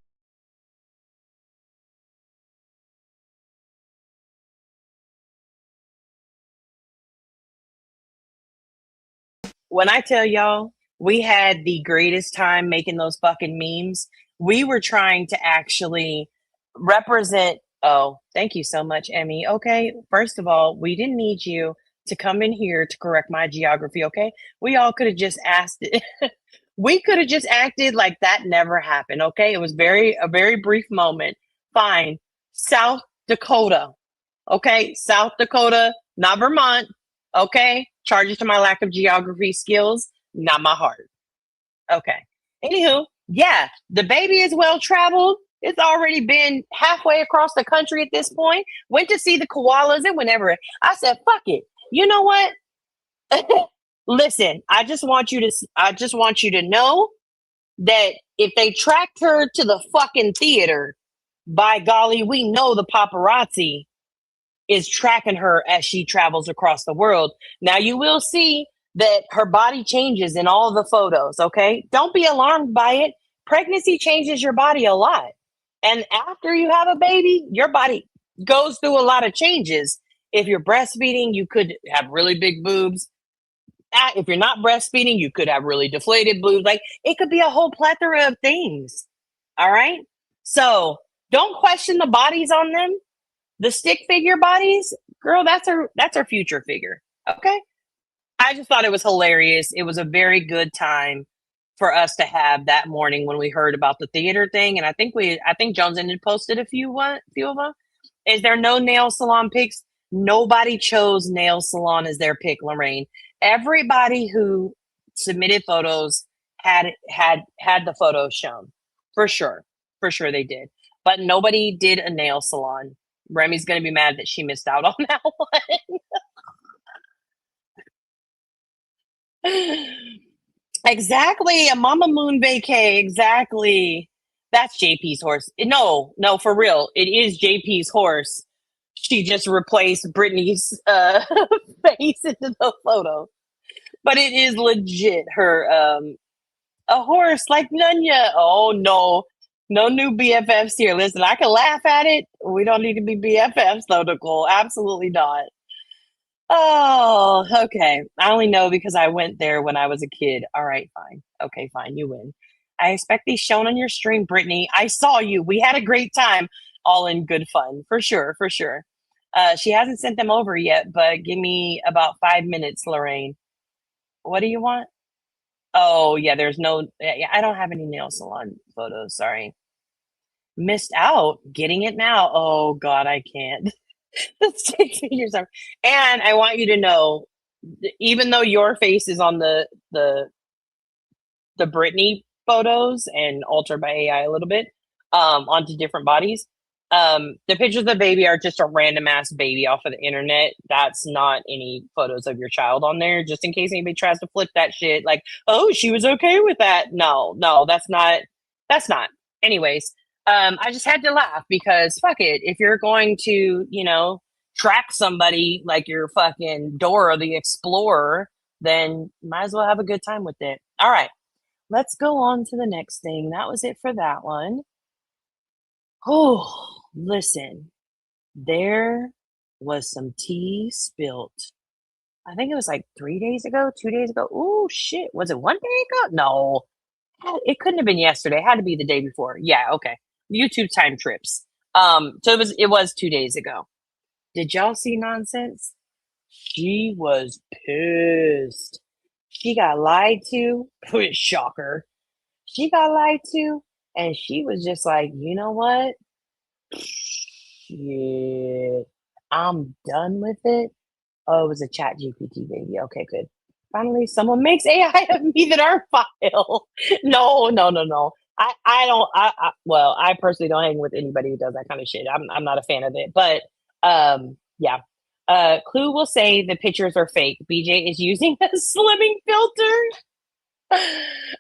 [SPEAKER 3] When I tell y'all, we had the greatest time making those fucking memes. We were trying to actually represent. Oh, thank you so much, Emmy. Okay, first of all, we didn't need you to come in here to correct my geography, okay? We all could have just asked it. We could have just acted like that never happened, okay? It was a very brief moment. Fine. South Dakota, okay? South Dakota, not Vermont, okay? Charges to my lack of geography skills, not my heart. Okay. Anywho, yeah, the baby is well traveled. It's already been halfway across the country at this point. Went to see the koalas and whenever. I said, fuck it. You know what? Listen, I just want you to know that if they tracked her to the fucking theater, by golly, we know the paparazzi is tracking her as she travels across the world. Now you will see that her body changes in all the photos, okay? Don't be alarmed by it. Pregnancy changes your body a lot. And after you have a baby, your body goes through a lot of changes. If you're breastfeeding, you could have really big boobs. If you're not breastfeeding, you could have really deflated boobs. Like, it could be a whole plethora of things. All right? So don't question the bodies on them. The stick figure bodies, girl, that's her future figure. Okay? I just thought it was hilarious. It was a very good time. for us to have that morning when we heard about the theater thing. And I think Jones ended posted a few of them. Is there no nail salon pics? Nobody chose nail salon as their pick, Lorraine. Everybody who submitted photos had the photos shown. For sure. For sure they did. But nobody did a nail salon. Remy's gonna be mad that she missed out on that one. Exactly, a Mama Moon vacay. Exactly. That's JP's horse. No, for real. It is JP's horse. She just replaced Brittany's face into the photo. But it is legit her a horse like Nunya. Oh no. No new BFFs here. Listen, I can laugh at it. We don't need to be BFFs though, Nicole. Absolutely not. Oh, okay. I only know because I went there when I was a kid. All right, fine. Okay, fine. You win. I expect these shown on your stream, Brittany. I saw you. We had a great time, all in good fun, for sure, for sure. She hasn't sent them over yet, but give me about 5 minutes, Lorraine. What do you want? Oh, yeah, there's no, yeah, I don't have any nail salon photos. Sorry. Missed out. Getting it now. Oh, God, I can't. Let's take figures out. And I want you to know, even though your face is on the Britney photos and altered by AI a little bit, onto different bodies, the pictures of the baby are just a random ass baby off of the internet. That's not any photos of your child on there, just in case anybody tries to flip that shit like, oh, she was okay with that. No, that's not. Anyways, I just had to laugh because fuck it. If you're going to, track somebody like you're fucking Dora the Explorer, then might as well have a good time with it. All right, let's go on to the next thing. That was it for that one. Oh, listen, there was some tea spilt. I think it was like 3 days ago, 2 days ago. Oh shit, was it 1 day ago? No, it couldn't have been yesterday. It had to be the day before. Yeah, okay. YouTube time trips. So it was 2 days ago. Did y'all see Nonsense? She was pissed. She got lied to. Shocker. She got lied to, and she was just like, you know what? Shit. I'm done with it. Oh, it was a chat GPT baby. Okay, good. Finally, someone makes AI of me that are file. No. I don't. Well, I personally don't hang with anybody who does that kind of shit. I'm not a fan of it. But yeah. Clue will say the pictures are fake. BJ is using a slimming filter.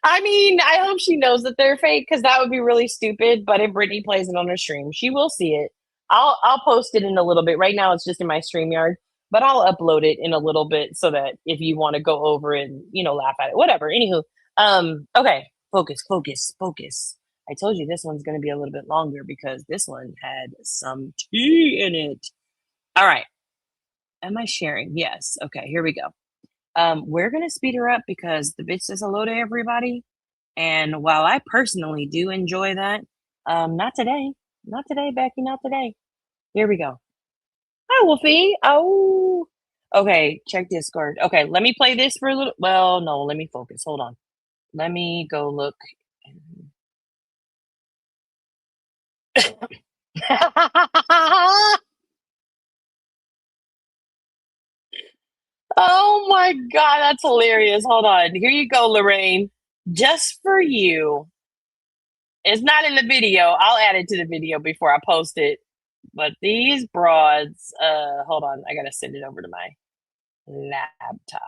[SPEAKER 3] I mean, I hope she knows that they're fake because that would be really stupid. But if Brittany plays it on her stream, she will see it. I'll post it in a little bit. Right now, it's just in my StreamYard, but I'll upload it in a little bit so that if you want to go over and laugh at it, whatever. Anywho, okay, focus. I told you this one's going to be a little bit longer because this one had some tea in it. All right, am I sharing? Yes. Okay, here we go. We're gonna speed her up because the bitch says hello to everybody. And while I personally do enjoy that, not today. Not today, Becky, not today. Here we go. Hi, Wolfie. Oh, okay, check Discord. Okay, let me play this for a little. Well, no, let me focus. Hold on. Let me go look. Oh my God, that's hilarious. Hold on. Here you go, Lorraine. Just for you. It's not in the video. I'll add it to the video before I post it. But these broads, hold on. I gotta send it over to my laptop.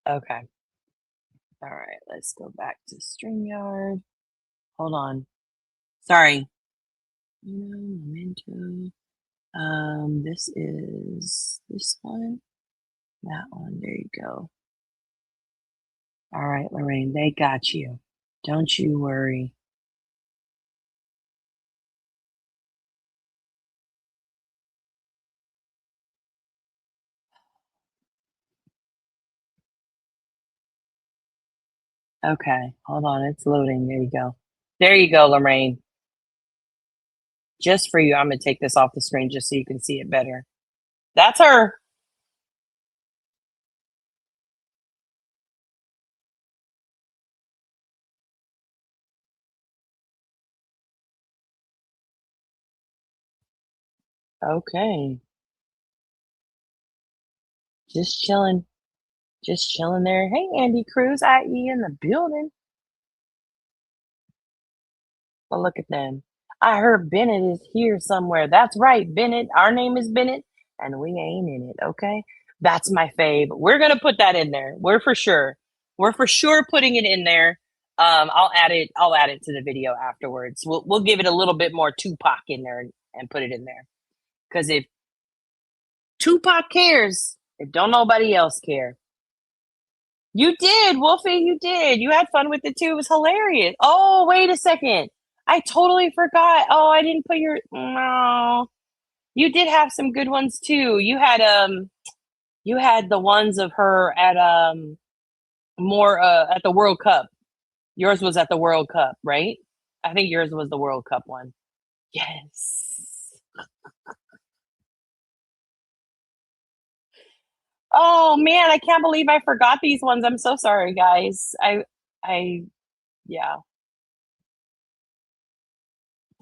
[SPEAKER 3] Okay. All right, let's go back to StreamYard. Hold on. Sorry. Memento. This is this one. That one. There you go. All right, Lorraine, they got you. Don't you worry. Okay, hold on. It's loading. There you go. There you go, Lorraine. Just for you, I'm going to take this off the screen just so you can see it better. That's her. Okay. Just chilling. Just chilling there. Hey, Andy Cruz, IE in the building. Well, look at them. I heard Bennett is here somewhere. That's right, Bennett. Our name is Bennett, and we ain't in it, okay? That's my fave. We're gonna put that in there. We're for sure. We're for sure putting it in there. I'll add it. I'll add it to the video afterwards. We'll give it a little bit more Tupac in there and put it in there. Because if Tupac cares, if don't nobody else care. You did, Wolfie. You did. You had fun with it too. It was hilarious. Oh, wait a second. I totally forgot. Oh, I didn't put your. No, you did have some good ones too. You had the ones of her at more at the World Cup. Yours was at the World Cup, right? I think yours was the World Cup one. Yes. Oh man, I can't believe I forgot these ones. I'm so sorry, guys. Yeah,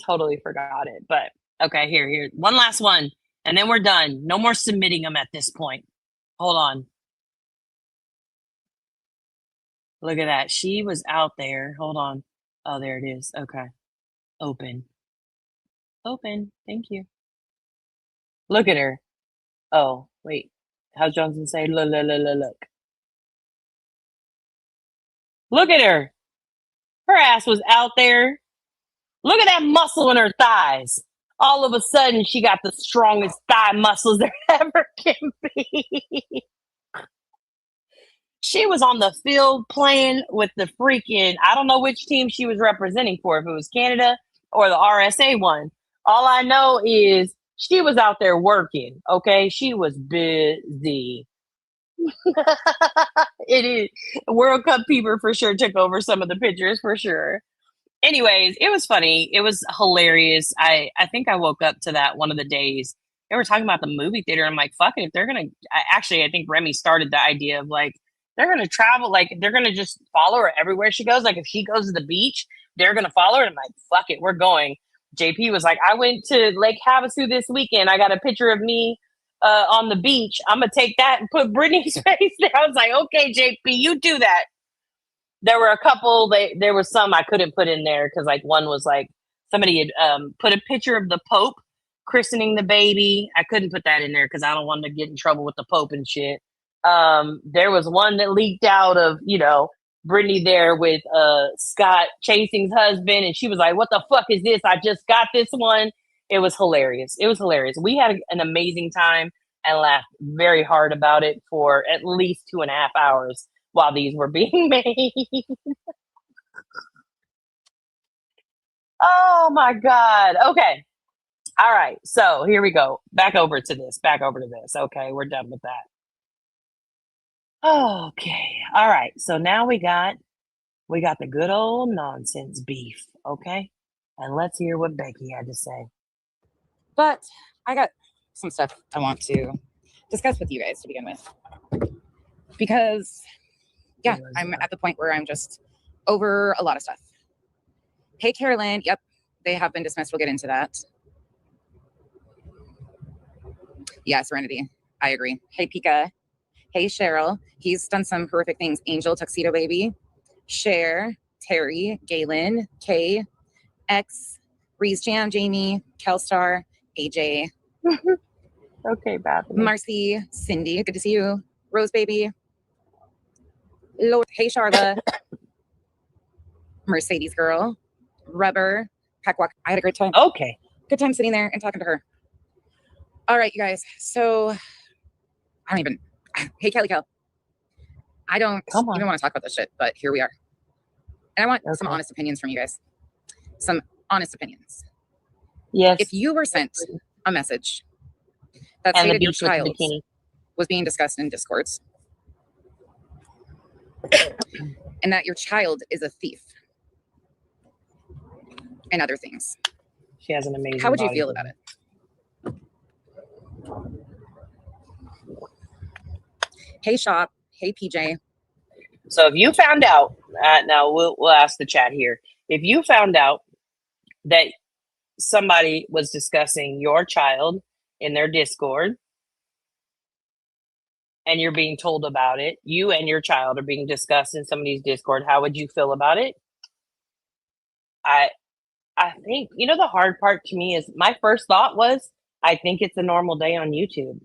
[SPEAKER 3] totally forgot it. But okay, here. One last one, and then we're done. No more submitting them at this point. Hold on. Look at that. She was out there. Hold on. Oh, there it is. Okay. Open. Open. Thank you. Look at her. Oh, wait. How's Johnson say? Look. Look at her. Her ass was out there. Look at that muscle in her thighs. All of a sudden, she got the strongest thigh muscles there ever can be. She was on the field playing with the freaking, I don't know which team she was representing for, if it was Canada or the RSA one. All I know is she was out there working, okay? She was busy. It is. World Cup people for sure took over some of the pictures for sure. Anyways, it was funny. It was hilarious. I think I woke up to that one of the days. They were talking about the movie theater. I'm like, fuck it. If they're going to, actually, I think Remy started the idea of like, they're going to travel, like, they're going to just follow her everywhere she goes. Like, if she goes to the beach, they're going to follow her. And I'm like, fuck it, we're going. JP was like, I went to Lake Havasu this weekend. I got a picture of me on the beach. I'm going to take that and put Brittany's face there. I was like, okay, JP, you do that. There were a couple, there was some I couldn't put in there because, like, one was like somebody had put a picture of the Pope christening the baby. I couldn't put that in there because I don't want to get in trouble with the Pope and shit. There was one that leaked out of, Brittany there with Scott Chasing's husband, and she was like, what the fuck is this? I just got this one. It was hilarious. It was hilarious. We had an amazing time and laughed very hard about it for at least 2.5 hours while these were being made. Oh my God. Okay. All right. So here we go. Back over to this. Okay. We're done with that. Okay. All right. So now we got the good old nonsense beef. Okay. And let's hear what Becky had to say.
[SPEAKER 12] But I got some stuff I want to discuss with you guys to begin with. Because, yeah, I'm at the point where I'm just over a lot of stuff. Hey, Carolyn. Yep. They have been dismissed. We'll get into that. Yeah, Serenity. I agree. Hey, Pika. Hey, Cheryl. He's done some horrific things. Angel, Tuxedo Baby, Cher, Terry, Galen, Kay, X, Breeze Jam, Jamie, Kelstar, AJ.
[SPEAKER 3] Okay, bad.
[SPEAKER 12] Marcy, Cindy, good to see you. Rose Baby. Lord, hey, Charla. Mercedes Girl, Rubber, Packwalk. I had a great time.
[SPEAKER 3] Okay.
[SPEAKER 12] Good time sitting there and talking to her. All right, you guys. So, hey, Kelly Kel. I don't even want to talk about this shit, but here we are. And I want some honest opinions from you guys. Some honest opinions.
[SPEAKER 3] Yes.
[SPEAKER 12] If you were sent a message that stated your child was being discussed in Discords, and that your child is a thief and other things.
[SPEAKER 3] She has an amazing
[SPEAKER 12] How would you
[SPEAKER 3] body
[SPEAKER 12] feel
[SPEAKER 3] for
[SPEAKER 12] about
[SPEAKER 3] it.
[SPEAKER 12] Hey, Shop. Hey, PJ.
[SPEAKER 3] So if you found out, now we'll ask the chat here. If you found out that somebody was discussing your child in their Discord and you're being told about it, you and your child are being discussed in somebody's Discord, how would you feel about it? I think, you know, the hard part to me is my first thought was, I think it's a normal day on YouTube.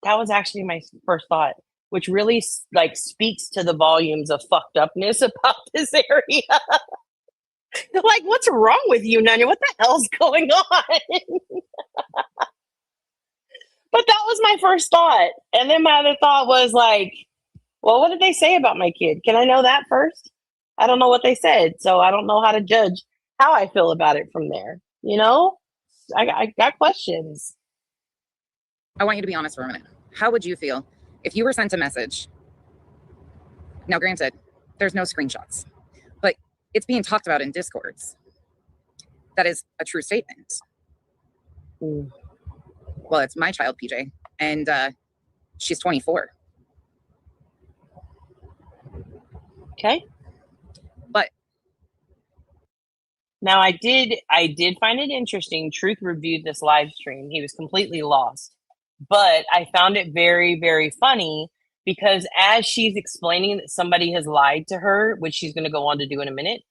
[SPEAKER 3] That was actually my first thought, which really like speaks to the volumes of fucked upness about this area. Like, what's wrong with you, Nanya? What the hell's going on? But that was my first thought. And then my other thought was like, well, what did they say about my kid? Can I know that first? I don't know what they said, so I don't know how to judge how I feel about it from there. You know, I got questions.
[SPEAKER 12] I want you to be honest for a minute. How would you feel if you were sent a message? Now, granted, there's no screenshots, but it's being talked about in Discords. That is a true statement.
[SPEAKER 3] Mm.
[SPEAKER 12] Well, it's my child, PJ, and she's 24.
[SPEAKER 3] Okay.
[SPEAKER 12] But
[SPEAKER 3] now I did find it interesting. Truth reviewed this live stream. He was completely lost. But I found it very, very funny because as she's explaining that somebody has lied to her, which she's going to go on to do in a minute,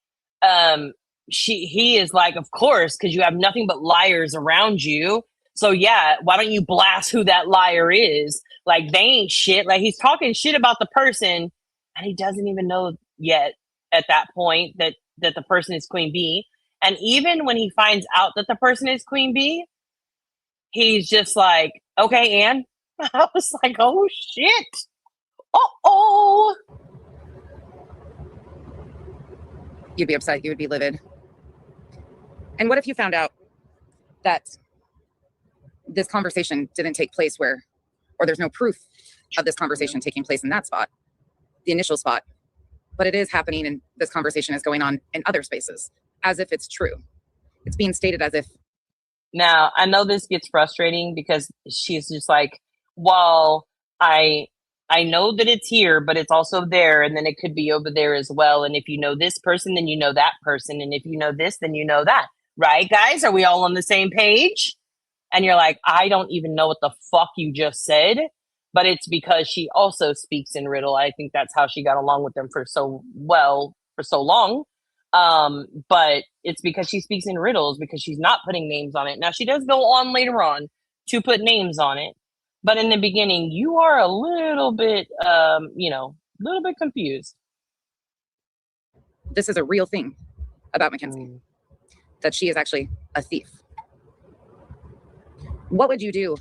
[SPEAKER 3] he is like, of course, because you have nothing but liars around you. So yeah, why don't you blast who that liar is? Like, they ain't shit. Like, he's talking shit about the person, and he doesn't even know yet at that point that the person is Queen Bee. And even when he finds out that the person is Queen Bee, he's just like, okay, Anne. I was like, oh shit. Uh-oh.
[SPEAKER 12] you'd be upset, you would be livid. And what if you found out that this conversation didn't take place or there's no proof of this conversation taking place in that spot, the initial spot, but it is happening and this conversation is going on in other spaces as if it's true. It's being stated as if.
[SPEAKER 3] Now, I know this gets frustrating because she's just like, well, I know that it's here, but it's also there, and then it could be over there as well. And if you know this person, then you know that person. And if you know this, then you know that. Right, guys? Are we all on the same page? And you're like, I don't even know what the fuck you just said. But it's because she also speaks in riddle. I think that's how she got along with them for so long. But it's because she speaks in riddles, because she's not putting names on it. Now, she does go on later on to put names on it. But in the beginning, you are a little bit, a little bit confused.
[SPEAKER 12] This is a real thing about Mackenzie, that she is actually a thief. What would you do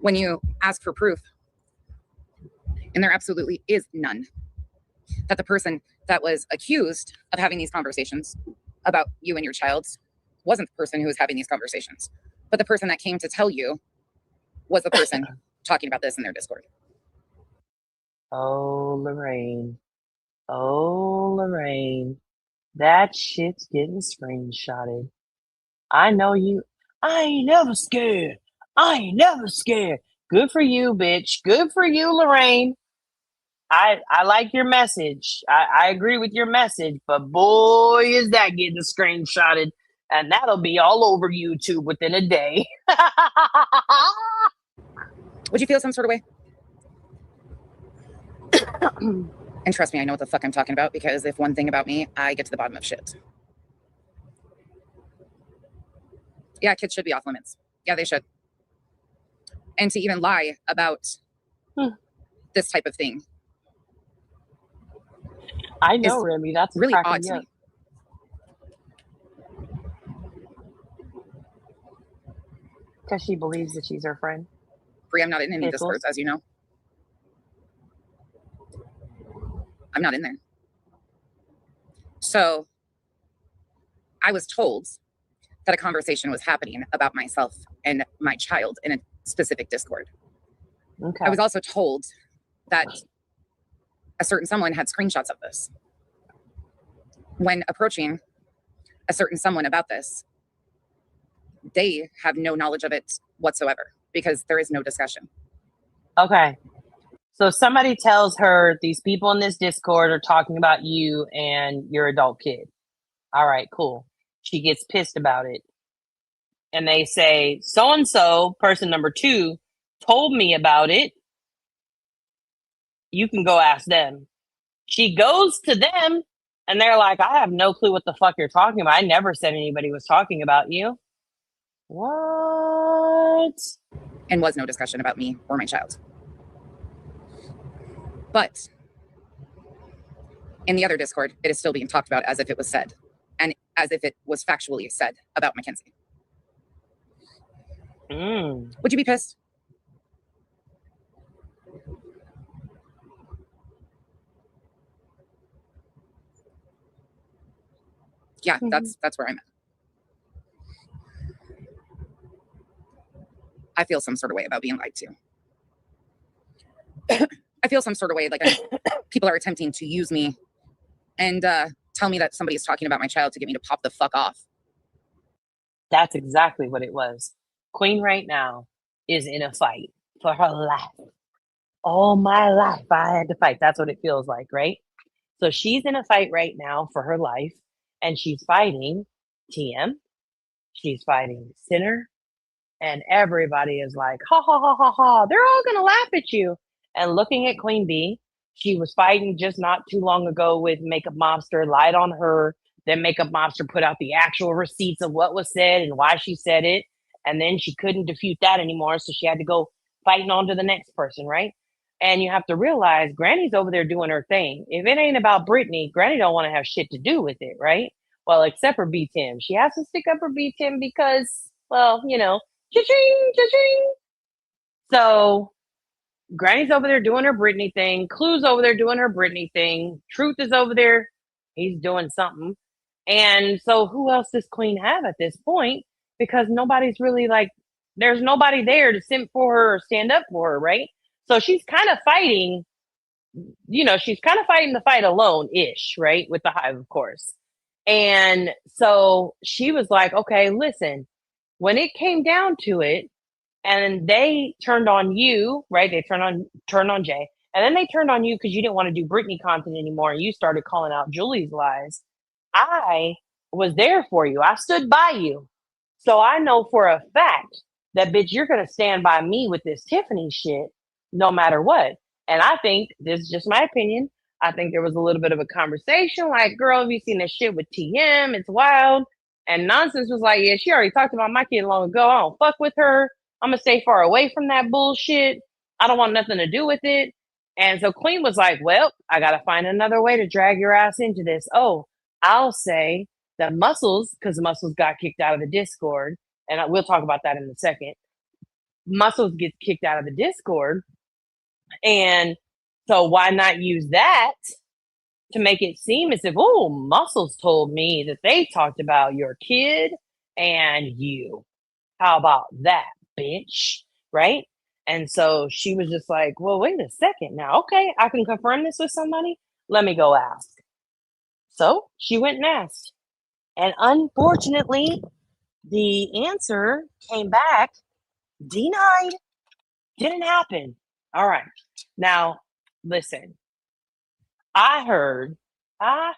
[SPEAKER 12] when you ask for proof and there absolutely is none? That the person that was accused of having these conversations about you and your child wasn't the person who was having these conversations, but the person that came to tell you was the person talking about this in their Discord.
[SPEAKER 3] Oh, Lorraine. Oh, Lorraine. That shit's getting screenshotted. I know you. I ain't never scared. I ain't never scared. Good for you, bitch. Good for you, Lorraine. I like your message. I agree with your message, but boy, is that getting screenshotted. And that'll be all over YouTube within a day.
[SPEAKER 12] Would you feel some sort of way? And trust me, I know what the fuck I'm talking about, because if one thing about me, I get to the bottom of shit. Yeah, kids should be off limits. Yeah, they should. And to even lie about this type of thing.
[SPEAKER 3] I know, Remy. That's
[SPEAKER 12] really odd to me.
[SPEAKER 3] Because she believes that she's her friend.
[SPEAKER 12] Bree, I'm not in any Discords, as you know. I'm not in there. So I was told that a conversation was happening about myself and my child in a specific Discord.
[SPEAKER 3] Okay.
[SPEAKER 12] I was also told that a certain someone had screenshots of this. When approaching a certain someone about this, they have no knowledge of it whatsoever because there is no discussion.
[SPEAKER 3] Okay. So somebody tells her these people in this Discord are talking about you and your adult kid. All right, cool. She gets pissed about it. And they say, so-and-so, person number 2, told me about it. You can go ask them. She goes to them and they're like, I have no clue what the fuck you're talking about. I never said anybody was talking about you. What?
[SPEAKER 12] And was no discussion about me or my child. But in the other Discord, it is still being talked about as if it was said and as if it was factually said about Mackenzie. Would you be pissed? Yeah, that's where I'm at. I feel some sort of way about being lied to. I feel some sort of way like people are attempting to use me and tell me that somebody is talking about my child to get me to pop the fuck off.
[SPEAKER 3] That's exactly what it was. Queen right now is in a fight for her life. All my life I had to fight. That's what it feels like, right? So she's in a fight right now for her life, and she's fighting TM. She's fighting Sinner, and everybody is like, ha ha ha ha ha. They're all gonna laugh at you. And looking at Queen Bee, she was fighting just not too long ago with Makeup Mobster, lied on her. Then Makeup Mobster put out the actual receipts of what was said and why she said it. And then she couldn't defute that anymore. So she had to go fighting on to the next person, right? And you have to realize Granny's over there doing her thing. If it ain't about Brittany, Granny don't want to have shit to do with it, right? Well, except for B Tim. She has to stick up for B Tim because, well, you know, cha-ching, cha-ching. So Granny's over there doing her Brittany thing. Clue's over there doing her Brittany thing. Truth is over there. He's doing something. And so who else does Queen have at this point? Because nobody's really like, there's nobody there to simp for her or stand up for her, right? So she's kind of fighting, you know, she's kind of fighting the fight alone-ish, right? With the Hive, of course. And so she was like, okay, listen, when it came down to it, and they turned on you, right? They turned on Jay. And then they turned on you because you didn't want to do Brittany content anymore. And you started calling out Julie's lies. I was there for you. I stood by you. So I know for a fact that, bitch, you're going to stand by me with this Tiffany shit no matter what. And I think, this is just my opinion, I think there was a little bit of a conversation like, girl, have you seen this shit with TM? It's wild. And Nonsense was like, yeah, she already talked about my kid long ago. I don't fuck with her. I'm going to stay far away from that bullshit. I don't want nothing to do with it. And so Queen was like, well, I got to find another way to drag your ass into this. Oh, I'll say that Muscles, because Muscles got kicked out of the Discord, and we'll talk about that in a second. Muscles gets kicked out of the Discord. And so why not use that to make it seem as if, oh, Muscles told me that they talked about your kid and you. How about that, bitch? Right? And so she was just like, well, wait a second now. Okay, I can confirm this with somebody. Let me go ask. So she went and asked. And unfortunately, the answer came back denied. Didn't happen. All right. Now, listen. I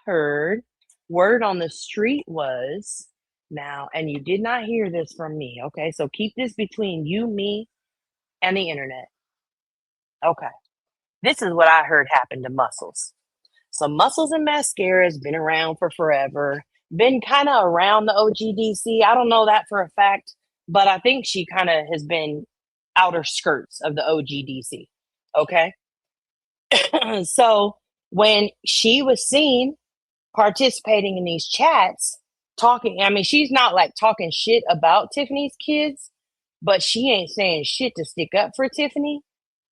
[SPEAKER 3] heard word on the street was now, and you did not hear this from me. Okay, so keep this between you, me, and the internet. Okay. This is what I heard happened to Muscles. So Muscles and Mascara has been around for forever. Been kind of around the OGDC. I don't know that for a fact, but I think she kind of has been outer skirts of the OGDC. Okay. So when she was seen participating in these chats, talking, I mean, she's not like talking shit about Tiffany's kids, but she ain't saying shit to stick up for Tiffany.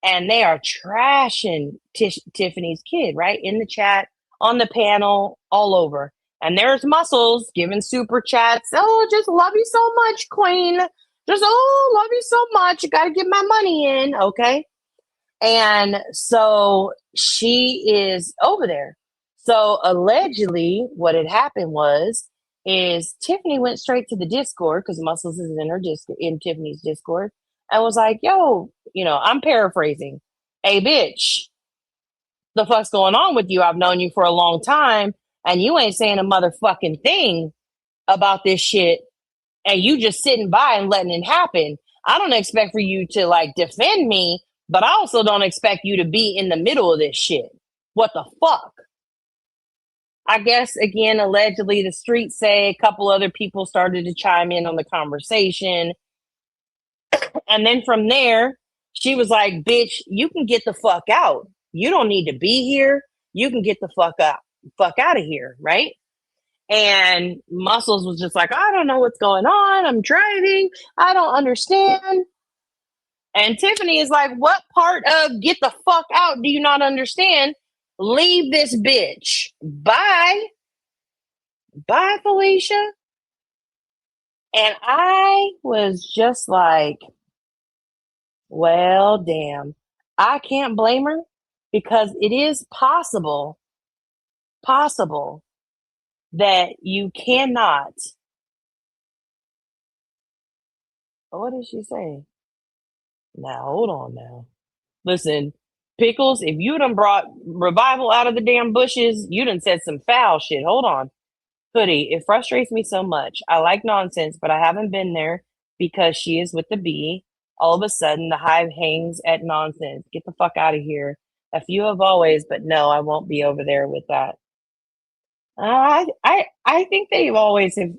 [SPEAKER 3] And they are trashing Tiffany's kid, right? In the chat, on the panel, all over. And there's Muscles giving super chats. Oh, just love you so much, Queen. Just, oh, love you so much. You got to get my money in. Okay. And so she is over there. So allegedly, what had happened is Tiffany went straight to the Discord because Muscles is in her Discord, in Tiffany's Discord, and was like, "Yo, I'm paraphrasing. Hey, bitch, the fuck's going on with you? I've known you for a long time, and you ain't saying a motherfucking thing about this shit, and you just sitting by and letting it happen. I don't expect for you to like defend me, but I also don't expect you to be in the middle of this shit. What the fuck?" I guess, again, allegedly, the streets say a couple other people started to chime in on the conversation. And then from there, she was like, "Bitch, you can get the fuck out. You don't need to be here. You can get the fuck out of here," right? And Muscles was just like, "I don't know what's going on. I'm driving. I don't understand." And Tiffany is like, "What part of get the fuck out do you not understand? Leave this bitch. Bye. Bye, Felicia." And I was just like, well, damn. I can't blame her because it is possible that you cannot. What did she say? Now, hold on now. Listen, Pickles, if you done brought Revival out of the damn bushes, you done said some foul shit. Hold on. Hoodie, it frustrates me so much. I like nonsense, but I haven't been there because she is with the bee. All of a sudden, the hive hangs at nonsense. Get the fuck out of here. A few have always, but no, I won't be over there with that. I think they've always have.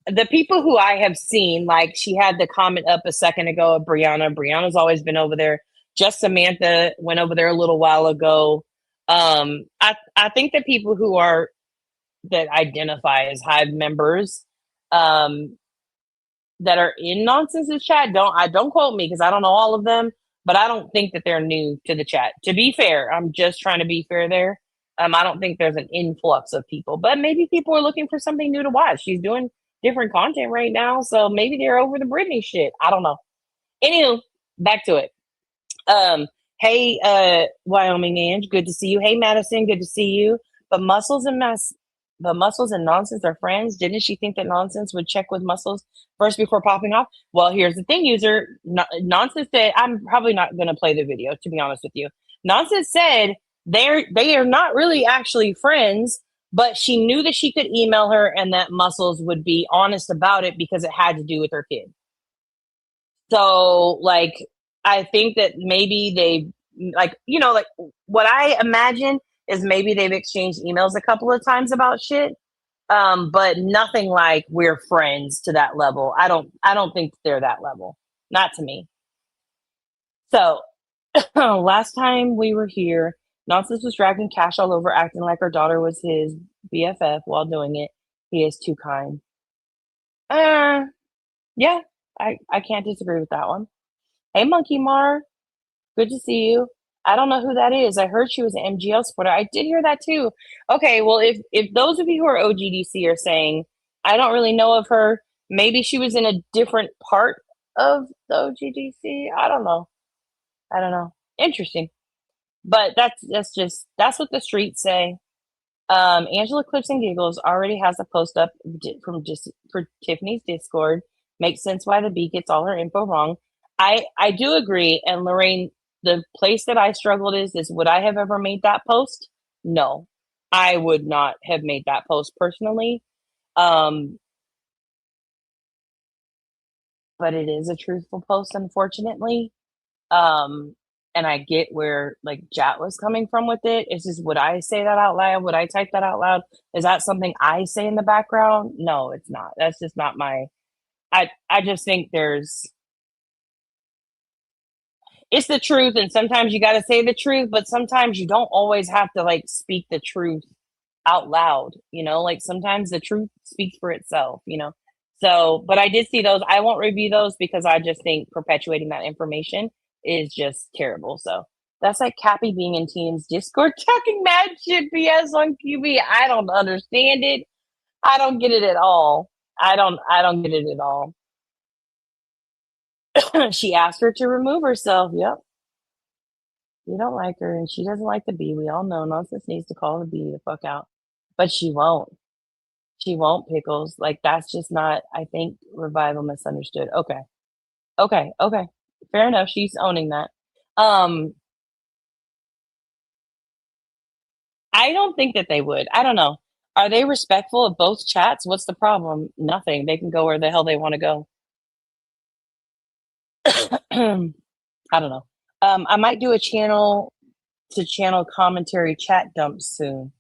[SPEAKER 3] The people who I have seen, like she had the comment up a second ago of Brianna. Brianna's always been over there. Just Samantha went over there a little while ago. I think that people who are that identify as hive members, that are in Nonsense's chat, don't quote me because I don't know all of them, but I don't think that they're new to the chat. To be fair, I'm just trying to be fair there. I don't think there's an influx of people, but maybe people are looking for something new to watch. She's doing different content right now, so maybe they're over the Britney shit. I don't know. Anywho, back to it. Hey, Wyoming Ange, good to see you. Hey, Madison, good to see you. But Muscles and Nonsense are friends. Didn't she think that Nonsense would check with Muscles first before popping off? Well, here's the thing, user. Nonsense said, I'm probably not going to play the video, to be honest with you. Nonsense said they are not really actually friends, but she knew that she could email her and that Muscles would be honest about it because it had to do with her kid. So, like, I think that maybe they, like, like what I imagine is maybe they've exchanged emails a couple of times about shit, but nothing like we're friends to that level. I don't think they're that level. Not to me. So, last time we were here, Nonsense was dragging Cash all over, acting like her daughter was his BFF while doing it. He is too kind. Yeah, I can't disagree with that one. Hey, Monkey Mar. Good to see you. I don't know who that is. I heard she was an MGL supporter. I did hear that too. Okay, well, if those of you who are OGDC are saying, I don't really know of her, maybe she was in a different part of the OGDC. I don't know. Interesting. But that's what the streets say. Angela Clips and Giggles already has a post up for Tiffany's Discord. Makes sense why the bee gets all her info wrong. I do agree. And Lorraine, the place that I struggled is would I have ever made that post? No, I would not have made that post personally. But it is a truthful post, unfortunately. And I get where like Jat was coming from with it. It's just, would I say that out loud? Would I type that out loud? Is that something I say in the background? No, it's not. That's just not my, I just think it's the truth. And sometimes you got to say the truth, but sometimes you don't always have to like speak the truth out loud, like sometimes the truth speaks for itself, So, but I did see those. I won't review those because I just think perpetuating that information is just terrible. So that's like Cappy being in Team's Discord talking mad shit BS on QB. I don't understand it. I don't get it at all. I don't get it at all. She asked her to remove herself. Yep. You don't like her, and she doesn't like the bee. We all know Nonsense needs to call the bee the fuck out, but she won't. She won't, Pickles. Like, that's just not, I think Revival misunderstood. Okay. Okay. Okay. Fair enough. She's owning that. I don't think that they would. I don't know. Are they respectful of both chats? What's the problem? Nothing. They can go where the hell they want to go. I don't know. I might do a channel to channel commentary chat dump soon.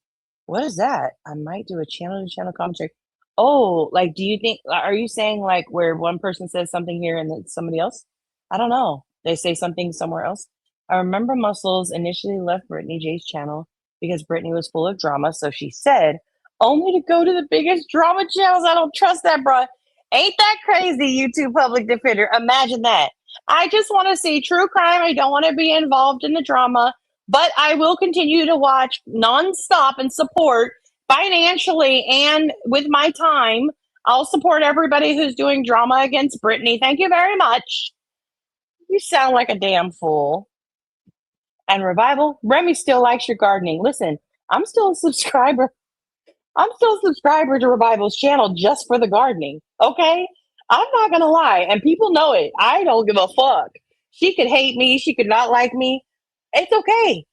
[SPEAKER 3] What is that? I might do a channel to channel commentary. Oh, like, do you think, are you saying like where one person says something here and then somebody else? I don't know. They say something somewhere else. I remember Muscles initially left Brittany J's channel because Brittany was full of drama. So she said, only to go to the biggest drama channels. I don't trust that, bro. Ain't that crazy, YouTube public defender? Imagine that. I just want to see true crime. I don't want to be involved in the drama, but I will continue to watch nonstop and support financially and with my time. I'll support everybody who's doing drama against Brittany. Thank you very much. You sound like a damn fool. And Revival, Remy still likes your gardening. Listen, I'm still a subscriber. I'm still a subscriber to Revival's channel just for the gardening. Okay? I'm not going to lie. And people know it. I don't give a fuck. She could hate me. She could not like me. It's okay.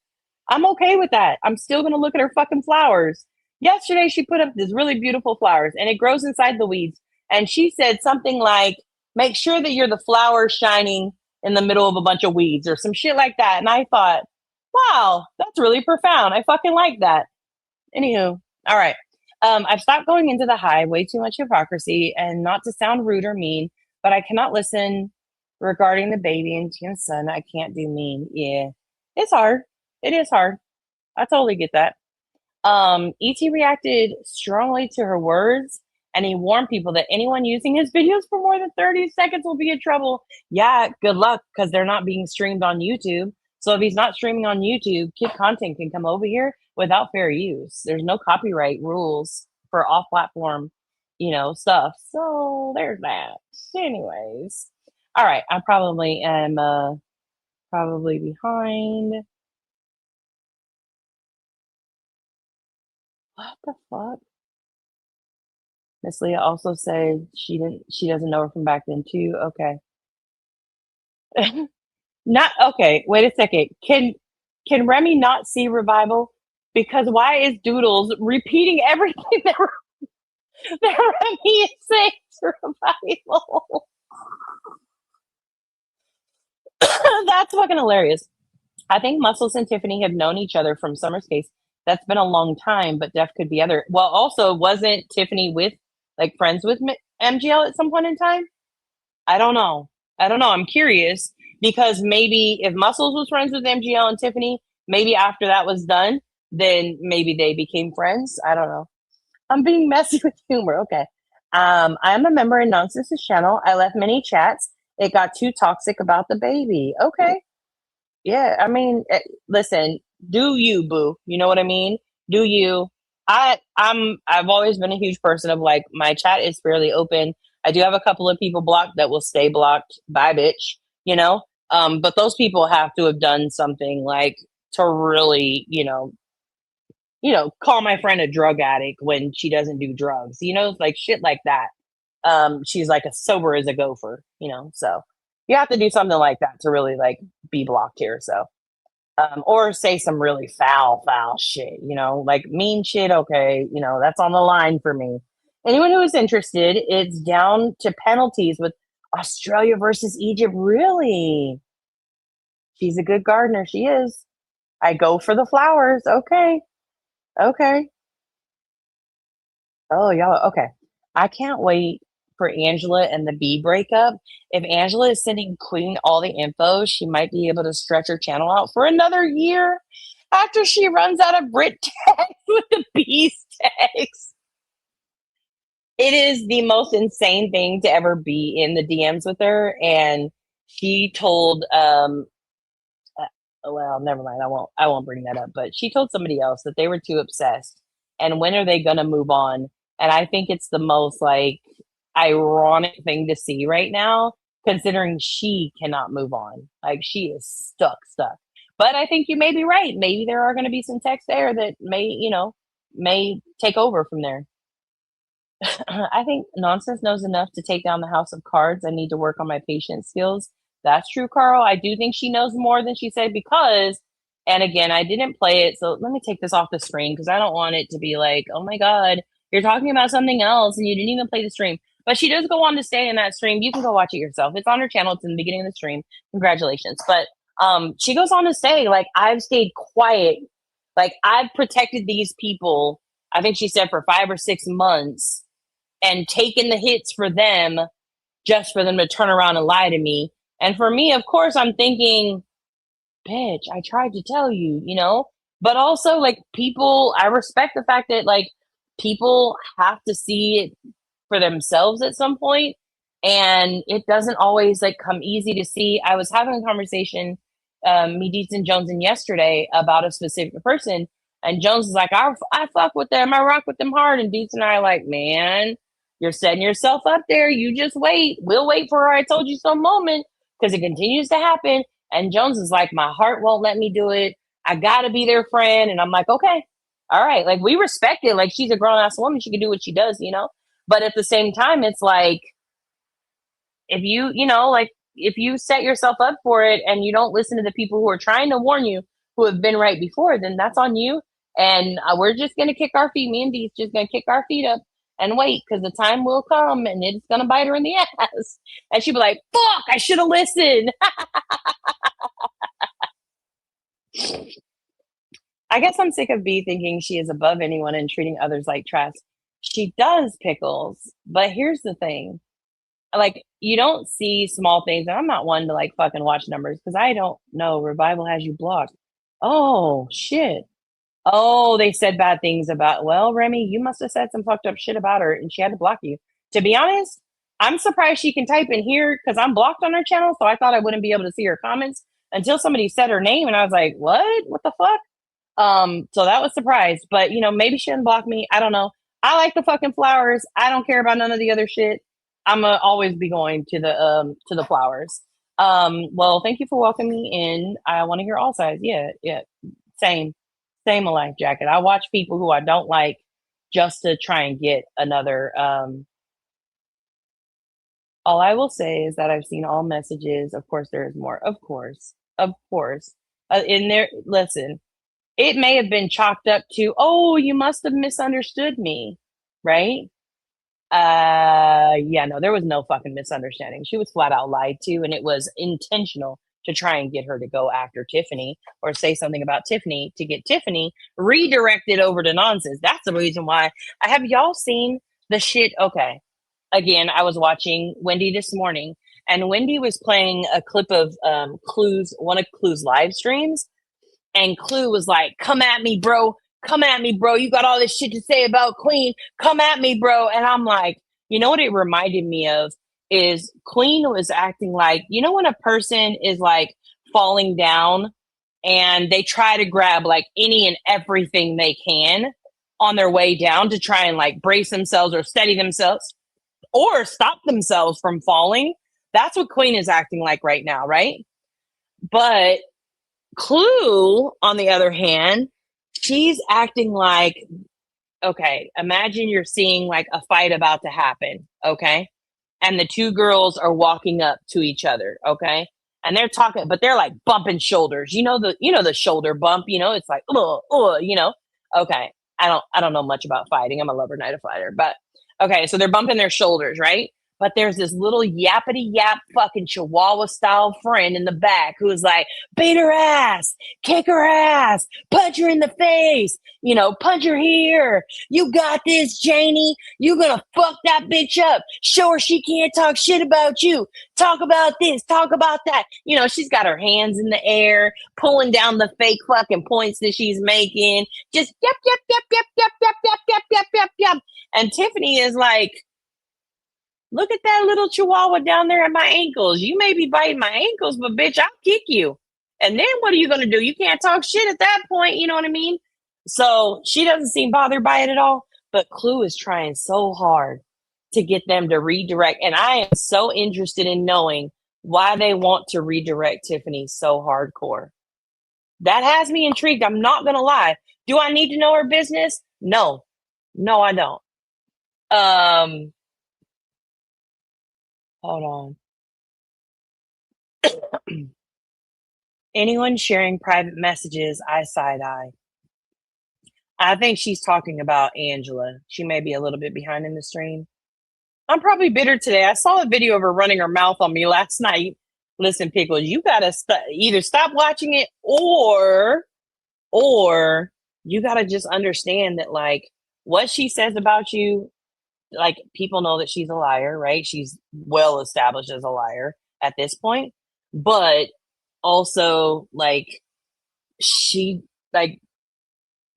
[SPEAKER 3] I'm okay with that. I'm still going to look at her fucking flowers. Yesterday, she put up this really beautiful flowers and it grows inside the weeds. And she said something like, make sure that you're the flower shining in the middle of a bunch of weeds or some shit like that. And I thought, wow, that's really profound. I fucking like that. Anywho, all right. I've stopped going into the hive, way too much hypocrisy, and not to sound rude or mean, but I cannot listen regarding the baby and Tian's son. I can't do mean. Yeah, it's hard. It is hard. I totally get that. E.T. reacted strongly to her words, and he warned people that anyone using his videos for more than 30 seconds will be in trouble. Yeah, good luck, because they're not being streamed on YouTube. So if he's not streaming on YouTube, kid content can come over here without fair use. There's no copyright rules for off-platform, stuff. So there's that. Anyways, all right. I probably am probably behind. What the fuck? Miss Leah also said she doesn't know her from back then too. Okay. Not okay. Wait a second. Can Remy not see Revival? Because why is Doodles repeating everything that Remy is saying to Revival? That's fucking hilarious. I think Muscles and Tiffany have known each other from Summer Space. That's been a long time, but Def could be other. Well, also, wasn't Tiffany friends with MGL at some point in time? I don't know. I'm curious because maybe if Muscles was friends with MGL and Tiffany, maybe after that was done, then maybe they became friends. I don't know. I'm being messy with humor. Okay. I'm a member in Nonsense's channel. I left many chats. It got too toxic about the baby. Okay. Yeah. I mean, listen, do you, boo? You know what I mean? Do you? I've always been a huge person of like, my chat is fairly open. I do have a couple of people blocked that will stay blocked. Bye, bitch. But those people have to have done something like to really, call my friend a drug addict when she doesn't do drugs, like shit like that. She's like as sober as a gopher, so you have to do something like that to really like be blocked here. So, or say some really foul shit, like mean shit. Okay. That's on the line for me. Anyone who is interested, it's down to penalties with Australia versus Egypt. Really? She's a good gardener. She is. I go for the flowers. Okay. Oh, y'all. Okay. I can't wait for Angela and the bee breakup. If Angela is sending Queen all the info, she might be able to stretch her channel out for another year after she runs out of Brit tags with the bees tags. It is the most insane thing to ever be in the DMs with her. And she told, well, never mind. I won't bring that up, but she told somebody else that they were too obsessed. And when are they going to move on? And I think it's the most like ironic thing to see right now considering she cannot move on. Like she is stuck. But I think you may be right. Maybe there are going to be some texts there that may take over from there. I think Nonsense knows enough to take down the House of Cards. I need to work on my patience skills. That's true, Carl. I do think she knows more than she said because, and again, I didn't play it. So let me take this off the screen because I don't want it to be like, oh my God, you're talking about something else and you didn't even play the stream. But she does go on to stay in that stream. You can go watch it yourself. It's on her channel. It's in the beginning of the stream. Congratulations. But she goes on to say, like, I've stayed quiet. Like, I've protected these people, I think she said, for 5 or 6 months and taken the hits for them just for them to turn around and lie to me. And for me, of course, I'm thinking, bitch, I tried to tell you, but also like people, I respect the fact that like people have to see it for themselves at some point, and it doesn't always like come easy to see. I was having a conversation, me, Deets, and Jones yesterday about a specific person, and Jones is like, I fuck with them, I rock with them hard, and Deets and I are like, man, you're setting yourself up there. You just wait. We'll wait for our I told you so moment because it continues to happen. And Jones is like, my heart won't let me do it. I gotta be their friend. And I'm like, okay, all right. Like we respect it. Like she's a grown ass woman. She can do what she does, But at the same time, it's like, if you, if you set yourself up for it and you don't listen to the people who are trying to warn you, who have been right before, then that's on you. And we're just going to kick our feet. Me and Dee's just going to kick our feet up and wait because the time will come and it's going to bite her in the ass. And she'll be like, fuck, I should have listened. I guess I'm sick of B thinking she is above anyone and treating others like trash. She does, Pickles. But here's the thing. Like, you don't see small things. And I'm not one to like fucking watch numbers because I don't know. Revival has you blocked. Oh, shit. Oh, they said bad things about, well, Remy, you must have said some fucked up shit about her and she had to block you. To be honest, I'm surprised she can type in here because I'm blocked on her channel. So I thought I wouldn't be able to see her comments until somebody said her name. And I was like, what? What the fuck? So that was surprised. But, maybe she didn't block me. I don't know. I like the fucking flowers. I don't care about none of the other shit. I'm going to always be going to the flowers. Well, thank you for welcoming me in. I want to hear all sides. Yeah. Same a life jacket. I watch people who I don't like just to try and get another. All I will say is that I've seen all messages. Of course, there is more. Of course. In there, listen, it may have been chalked up to, oh, you must have misunderstood me, right? Yeah, no, there was no fucking misunderstanding. She was flat out lied to, and it was intentional to try and get her to go after Tiffany or say something about Tiffany to get Tiffany redirected over to Nonsense. That's the reason why. Have y'all seen the shit? Okay. Again, I was watching Wendy this morning, and Wendy was playing a clip of Clue's, one of Clue's live streams, and Clue was like, come at me, bro. Come at me, bro. You got all this shit to say about Queen. Come at me, bro. And I'm like, you know what it reminded me of is Queen was acting like, when a person is like falling down and they try to grab like any and everything they can on their way down to try and like brace themselves or steady themselves or stop themselves from falling. That's what Queen is acting like right now, right? But Clue, on the other hand, she's acting like, okay, imagine you're seeing like a fight about to happen, okay? And the two girls are walking up to each other, okay? And they're talking, but they're like bumping shoulders. The shoulder bump, it's like, okay. I don't know much about fighting. I'm a lover, not a fighter. But okay, so they're bumping their shoulders, right? But there's this little yappity yap fucking Chihuahua style friend in the back who's like, beat her ass, kick her ass, punch her in the face, punch her here. You got this, Janie. You gonna fuck that bitch up. Show her she can't talk shit about you. Talk about this, talk about that. She's got her hands in the air, pulling down the fake fucking points that she's making. Just yep, yep, yep, yep, yep, yep, yep, yep, yep, yep, yep. And Tiffany is like, look at that little Chihuahua down there at my ankles. You may be biting my ankles, but bitch, I'll kick you. And then what are you going to do? You can't talk shit at that point. You know what I mean? So she doesn't seem bothered by it at all. But Clue is trying so hard to get them to redirect. And I am so interested in knowing why they want to redirect Tiffany so hardcore. That has me intrigued. I'm not going to lie. Do I need to know her business? No. No, I don't. Hold on. Anyone sharing private messages, I side eye. I think she's talking about Angela. She may be a little bit behind in the stream. I'm probably bitter today. I saw a video of her running her mouth on me last night. Listen, Pickles, you gotta either stop watching it or you gotta just understand that, like, what she says about you, like, people know that she's a liar, right? She's well established as a liar at this point. But also, like, she, like,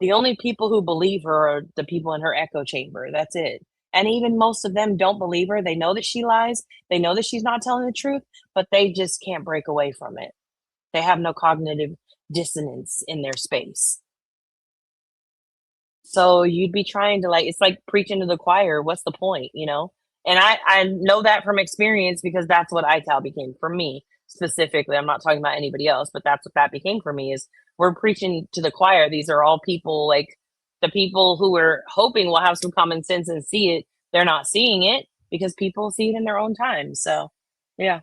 [SPEAKER 3] the only people who believe her are the people in her echo chamber. That's it. And even most of them don't believe her. They know that she lies. They know that she's not telling the truth, but they just can't break away from it. They have no cognitive dissonance in their space. So you'd be trying to, like, it's like preaching to the choir. What's the point, you know? And I know that from experience because that's what ITAL became for me specifically. I'm not talking about anybody else, but that's what that became for me is we're preaching to the choir. These are all people, like, the people who are hoping will have some common sense and see it. They're not seeing it because people see it in their own time. So, yeah.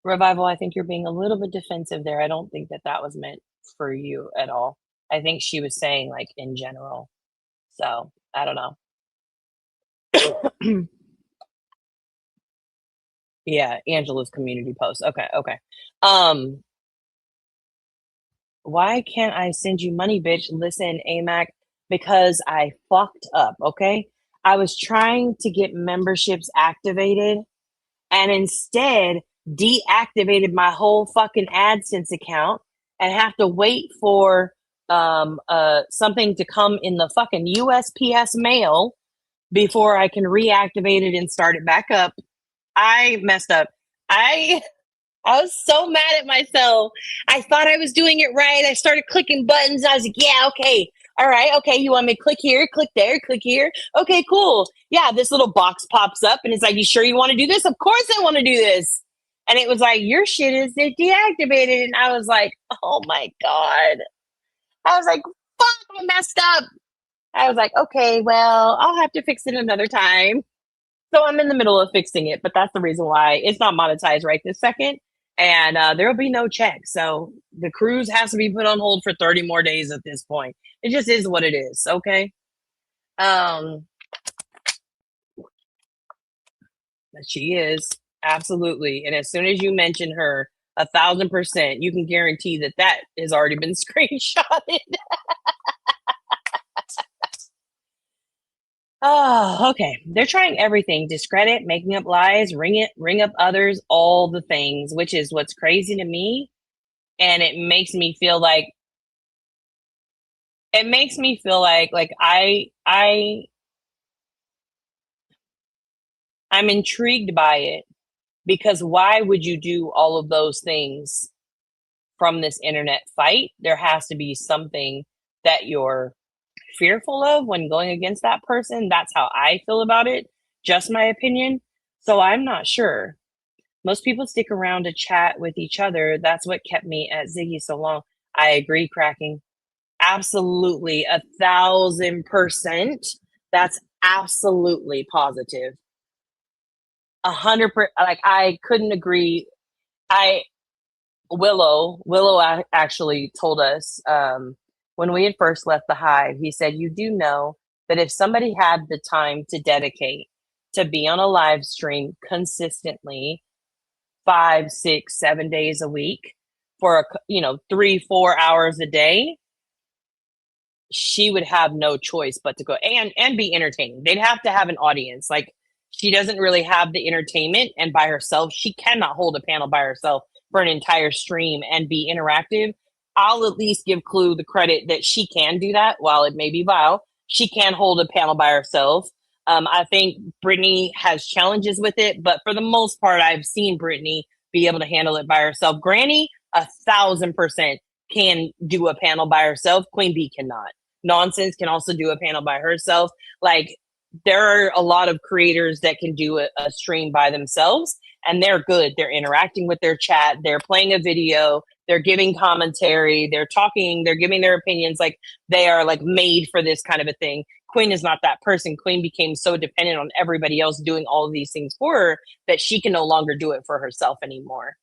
[SPEAKER 3] Revival, I think you're being a little bit defensive there. I don't think that that was meant for you at all. I think she was saying, like, in general. So, I don't know. Yeah, Angela's community post. Okay. Why can't I send you money, bitch? Listen, AMAC, because I fucked up, okay? I was trying to get memberships activated and instead deactivated my whole fucking AdSense account and have to wait for something to come in the fucking USPS mail before I can reactivate it and start it back up. I messed up. I was so mad at myself. I thought I was doing it right. I started clicking buttons. I was like, yeah, okay. All right. Okay. You want me to click here, click there, click here? Okay, cool. Yeah. This little box pops up and it's like, you sure you want to do this? Of course I want to do this. And it was like, your shit is deactivated. And I was like, oh my God. I was like, fuck, I messed up. I was like, okay, well, I'll have to fix it another time. So I'm in the middle of fixing it, but that's the reason why it's not monetized right this second. And there will be no check. So the cruise has to be put on hold for 30 more days at this point. It just is what it is. Okay. She is. Absolutely. And as soon as you mention her, 1,000%, you can guarantee that that has already been screenshotted. Oh, okay. They're trying everything. Discredit, making up lies, ring up others, all the things, which is what's crazy to me. And it makes me feel like I'm intrigued by it because why would you do all of those things from this internet fight? There has to be something that you're fearful of when going against that person. That's how I feel about it. Just my opinion. So I'm not sure. Most people stick around to chat with each other. That's what kept me at Ziggy so long. I agree, Cracking. Absolutely. 1,000%. That's absolutely positive. 100%. Like, I couldn't agree. Willow actually told us, when we had first left the hive, he said, you do know that if somebody had the time to dedicate to be on a live stream consistently 5, 6, 7 days a week for 3-4 hours a day, she would have no choice but to go and be entertaining. They'd have to have an audience. Like, she doesn't really have the entertainment, and by herself, she cannot hold a panel by herself for an entire stream and be interactive. I'll at least give Clue the credit that she can do that. While it may be vile, she can hold a panel by herself. I think Brittany has challenges with it, but for the most part, I've seen Brittany be able to handle it by herself. Granny, 1,000% can do a panel by herself. Queen Bee cannot. Nonsense can also do a panel by herself. Like, there are a lot of creators that can do a stream by themselves, and they're good. They're interacting with their chat. They're playing a video. They're giving commentary. They're talking. They're giving their opinions. Like they are like made for this kind of a thing. Queen is not that person. Queen became so dependent on everybody else doing all of these things for her that she can no longer do it for herself anymore.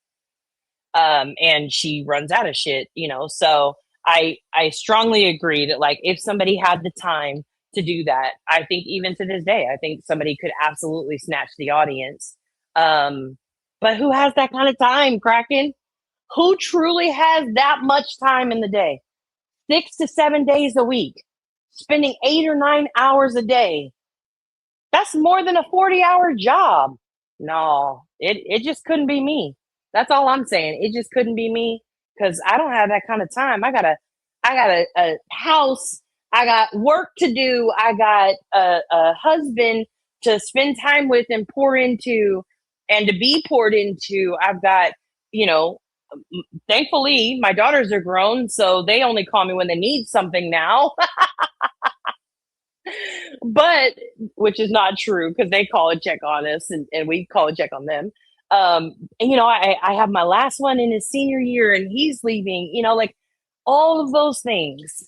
[SPEAKER 3] And she runs out of shit, you know. So I strongly agree that like if somebody had the time to do that, I think even to this day, I think somebody could absolutely snatch the audience. But who has that kind of time, Kraken? Who truly has that much time in the day? 6 to 7 days a week, spending 8 or 9 hours a day. That's more than a 40-hour job. No, it just couldn't be me. That's all I'm saying. It just couldn't be me because I don't have that kind of time. I got a house. I got work to do. I got a husband to spend time with and pour into and to be poured into. I've got, you know, thankfully my daughters are grown, so they only call me when they need something now. But which is not true because they call and check on us and we call and check on them. And you know, I have my last one in his senior year and he's leaving, you know, like all of those things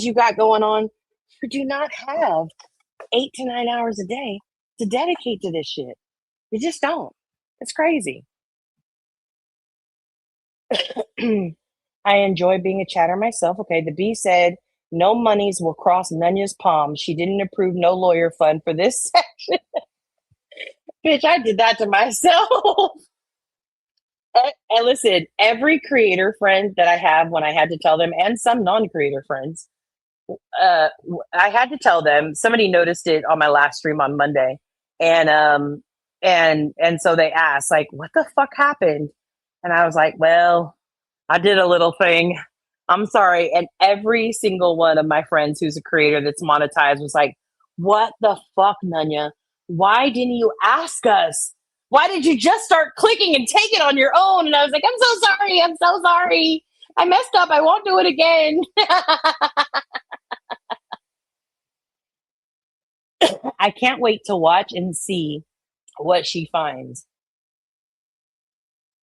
[SPEAKER 3] you got going on. You do not have 8 to 9 hours a day to dedicate to this shit. You just don't. It's crazy. I enjoy being a chatter myself. Okay, the B said no monies will cross Nunya's palm. She didn't approve no lawyer fund for this section. Bitch, I did that to myself. And listen, every creator friend that I have, when I had to tell them, and some non-creator friends, I had to tell them. Somebody noticed it on my last stream on Monday, and so they asked, like, "What the fuck happened?" And I was like, "Well, I did a little thing. I'm sorry." And every single one of my friends who's a creator that's monetized was like, "What the fuck, Nunya? Why didn't you ask us? Why did you just start clicking and take it on your own?" And I was like, "I'm so sorry. I'm so sorry. I messed up. I won't do it again." I can't wait to watch and see what she finds.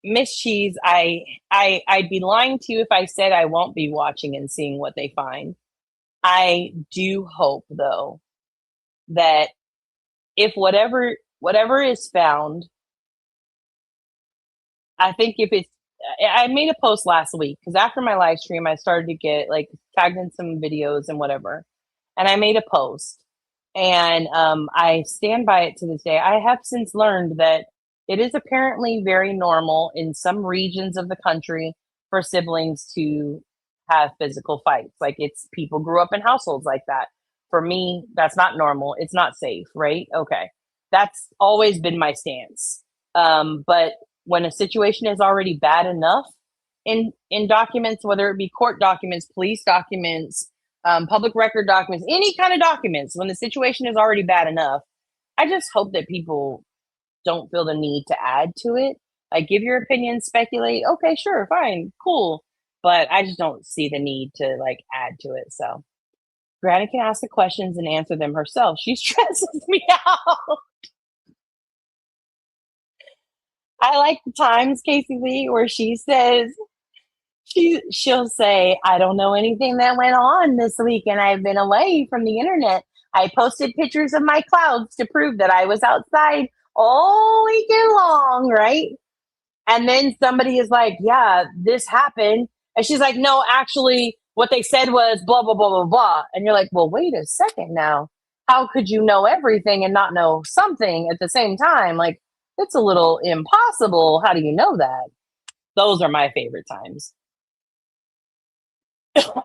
[SPEAKER 3] Miss Cheese, I'd be lying to you if I said I won't be watching and seeing what they find. I do hope though that if whatever is found, I think if it's, I made a post last week because after my live stream, I started to get like tagged in some videos and whatever. And I made a post and I stand by it to this day. I have since learned that it is apparently very normal in some regions of the country for siblings to have physical fights. Like it's people grew up in households like that. For me, that's not normal. It's not safe, right? Okay. That's always been my stance. But when a situation is already bad enough in documents, whether it be court documents, police documents, public record documents, any kind of documents, when the situation is already bad enough, I just hope that people don't feel the need to add to it. Like give your opinion, speculate. Okay, sure, fine, cool. But I just don't see the need to like add to it. So Granny can ask the questions and answer them herself. She stresses me out. I like the times, Casey Lee, where she says, she'll say, "I don't know anything that went on this week and I've been away from the internet. I posted pictures of my clouds to prove that I was outside all weekend long," right? And then somebody is like, "Yeah, this happened." And she's like, "No, actually, what they said was blah, blah, blah, blah, blah." And you're like, well, wait a second now. How could you know everything and not know something at the same time? Like, it's a little impossible. How do you know that? Those are my favorite times.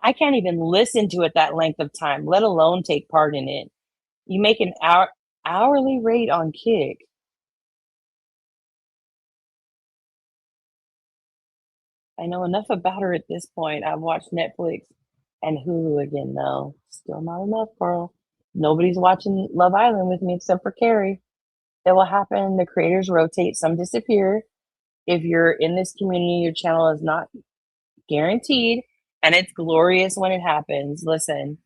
[SPEAKER 3] I can't even listen to it that length of time, let alone take part in it. You make an hourly rate on Kick. I know enough about her at this point. I've watched Netflix and Hulu again, though. Still not enough, girl. Nobody's watching Love Island with me except for Carrie. It will happen. The creators rotate. Some disappear. If you're in this community, your channel is not guaranteed. And it's glorious when it happens. Listen,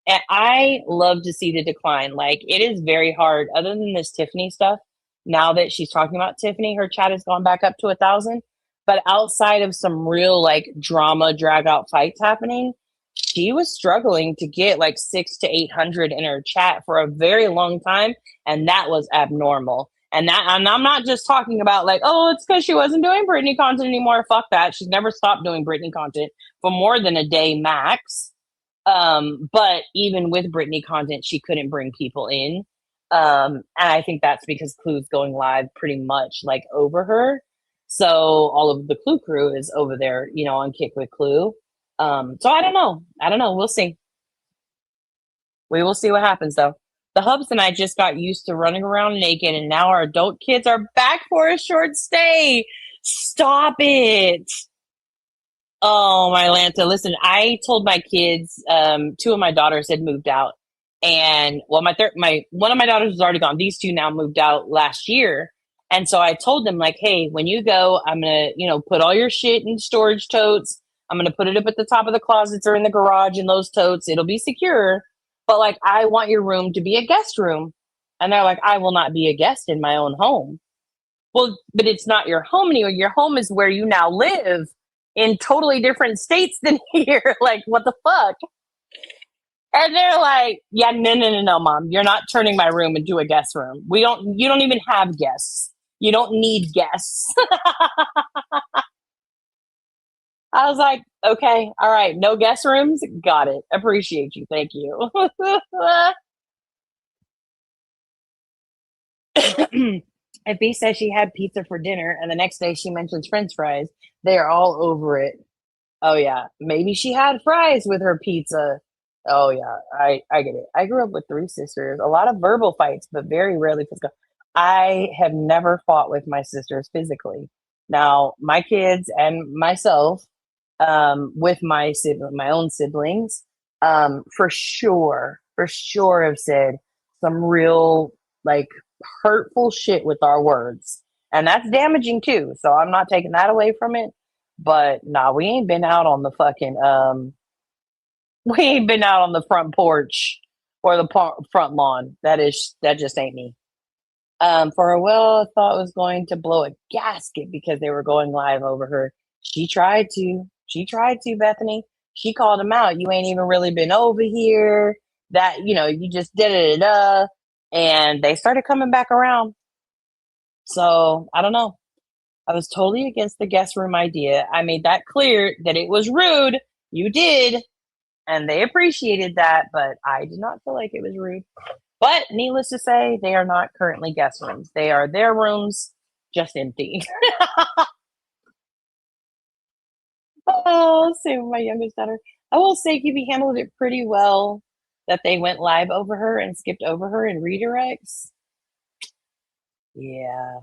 [SPEAKER 3] And I love to see the decline. Like, it is very hard, other than this Tiffany stuff. Now that she's talking about Tiffany, her chat has gone back up to 1,000. But outside of some real like drama, drag out fights happening, she was struggling to get like 600 to 800 in her chat for a very long time. And that was abnormal. And I'm not just talking about like, oh, it's because she wasn't doing Britney content anymore. Fuck that. She's never stopped doing Britney content for more than a day max. But even with Britney content, she couldn't bring people in. And I think that's because Clue's going live pretty much like over her. So all of the Clue crew is over there, you know, on Kick with Clue. So I don't know. We'll see. We will see what happens though. The Hubs and I just got used to running around naked, and now our adult kids are back for a short stay. Stop it. Oh, my Lanta. Listen, I told my kids, 2 of my daughters had moved out. And well, one of my daughters was already gone. These 2 now moved out last year. And so I told them, like, hey, when you go, I'm going to, you know, put all your shit in storage totes. I'm going to put it up at the top of the closets or in the garage in those totes. It'll be secure. But like, I want your room to be a guest room. And they're like, I will not be a guest in my own home. Well, but it's not your home anymore. Your home is where you now live in totally different states than here. Like, what the fuck? And they're like, yeah, no, Mom. You're not turning my room into a guest room. You don't even have guests. You don't need guests. I was like, okay, all right, no guest rooms? Got it. Appreciate you. Thank you. If B says she had pizza for dinner and the next day she mentions French fries, they are all over it. Oh, yeah. Maybe she had fries with her pizza. Oh, yeah. I get it. I grew up with 3 sisters. A lot of verbal fights, but very rarely physical. I have never fought with my sisters physically. Now, my kids and myself, with my own siblings, for sure have said some real like hurtful shit with our words, and that's damaging too. So I'm not taking that away from it, but nah, we ain't been out on the fucking we ain't been out on the front porch or the front lawn. That just ain't me. For a while, I thought was going to blow a gasket because they were going live over her. She tried to, Bethany. She called him out. You ain't even really been over here. That, you know, you just did it. And they started coming back around. So I don't know. I was totally against the guest room idea. I made that clear that it was rude. You did. And they appreciated that, but I did not feel like it was rude. But needless to say, they are not currently guest rooms. They are their rooms, just empty. Oh, same with my youngest daughter. I will say Kibi handled it pretty well that they went live over her and skipped over her in redirects. Yeah,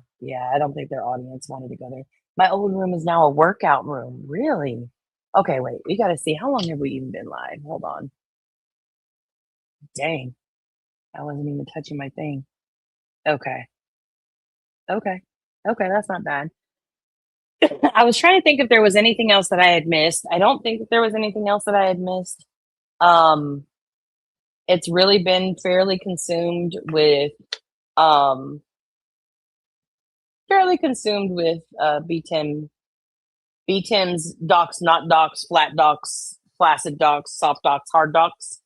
[SPEAKER 3] I don't think their audience wanted to go there. My old room is now a workout room. Really? Okay, wait. We got to see. How long have we even been live? Hold on. Dang. I wasn't even touching my thing. Okay. That's not bad. I was trying to think if there was anything else that I had missed. I don't think that there was anything else that I had missed. It's really been fairly consumed with B-Tim's docs, not docs, flat docs, flaccid docs, soft docs, hard docs.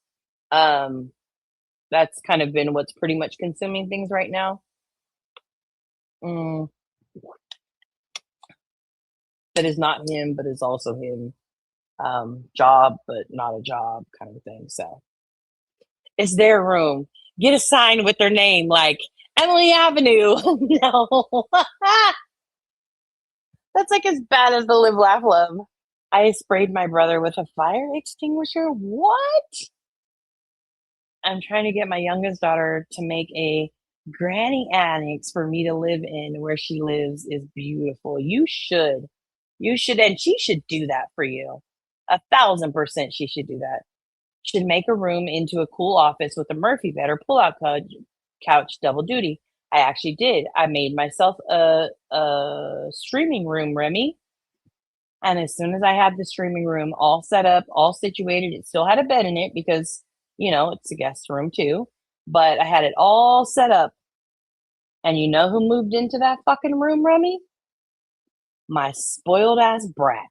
[SPEAKER 3] That's kind of been what's pretty much consuming things right now. That is not him, but is also him. Job, but not a job kind of thing. So it's their room. Get a sign with their name, like Emily Avenue. No. That's like as bad as the Live, Laugh, Love. I sprayed my brother with a fire extinguisher. What? I'm trying to get my youngest daughter to make a granny annex for me to live in. Where she lives is beautiful. You should, and she should do that for you. 1,000% she should do that. Should make a room into a cool office with a Murphy bed or pull-out couch, double duty. I actually did. I made myself a streaming room, Remy. And as soon as I had the streaming room all set up, all situated, it still had a bed in it because You know, it's a guest room too. But I had it all set up. And you know who moved into that fucking room, Remy? My spoiled ass brat.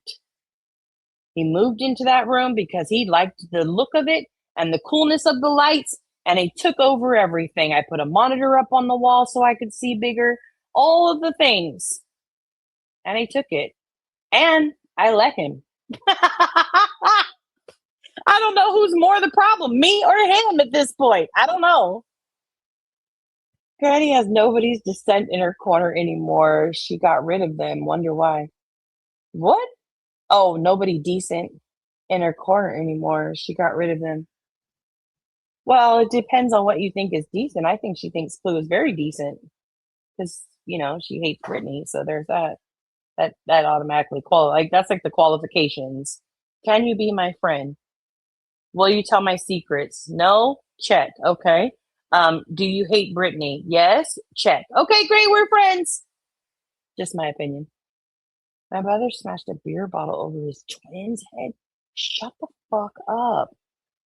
[SPEAKER 3] He moved into that room because he liked the look of it and the coolness of the lights, and he took over everything. I put a monitor up on the wall so I could see bigger, all of the things. And he took it. And I let him. I don't know who's more the problem, me or him at this point. I don't know. Granny has nobody's descent in her corner anymore. She got rid of them. Wonder why. What? Oh, nobody decent in her corner anymore. She got rid of them. Well, it depends on what you think is decent. I think she thinks Clue is very decent because, you know, she hates Brittany. So there's that. That automatically that's like the qualifications. Can you be my friend? Will you tell my secrets? No? Check. Okay. Do you hate Brittany? Yes? Check. Okay, great. We're friends. Just my opinion. My brother smashed a beer bottle over his twin's head. Shut the fuck up.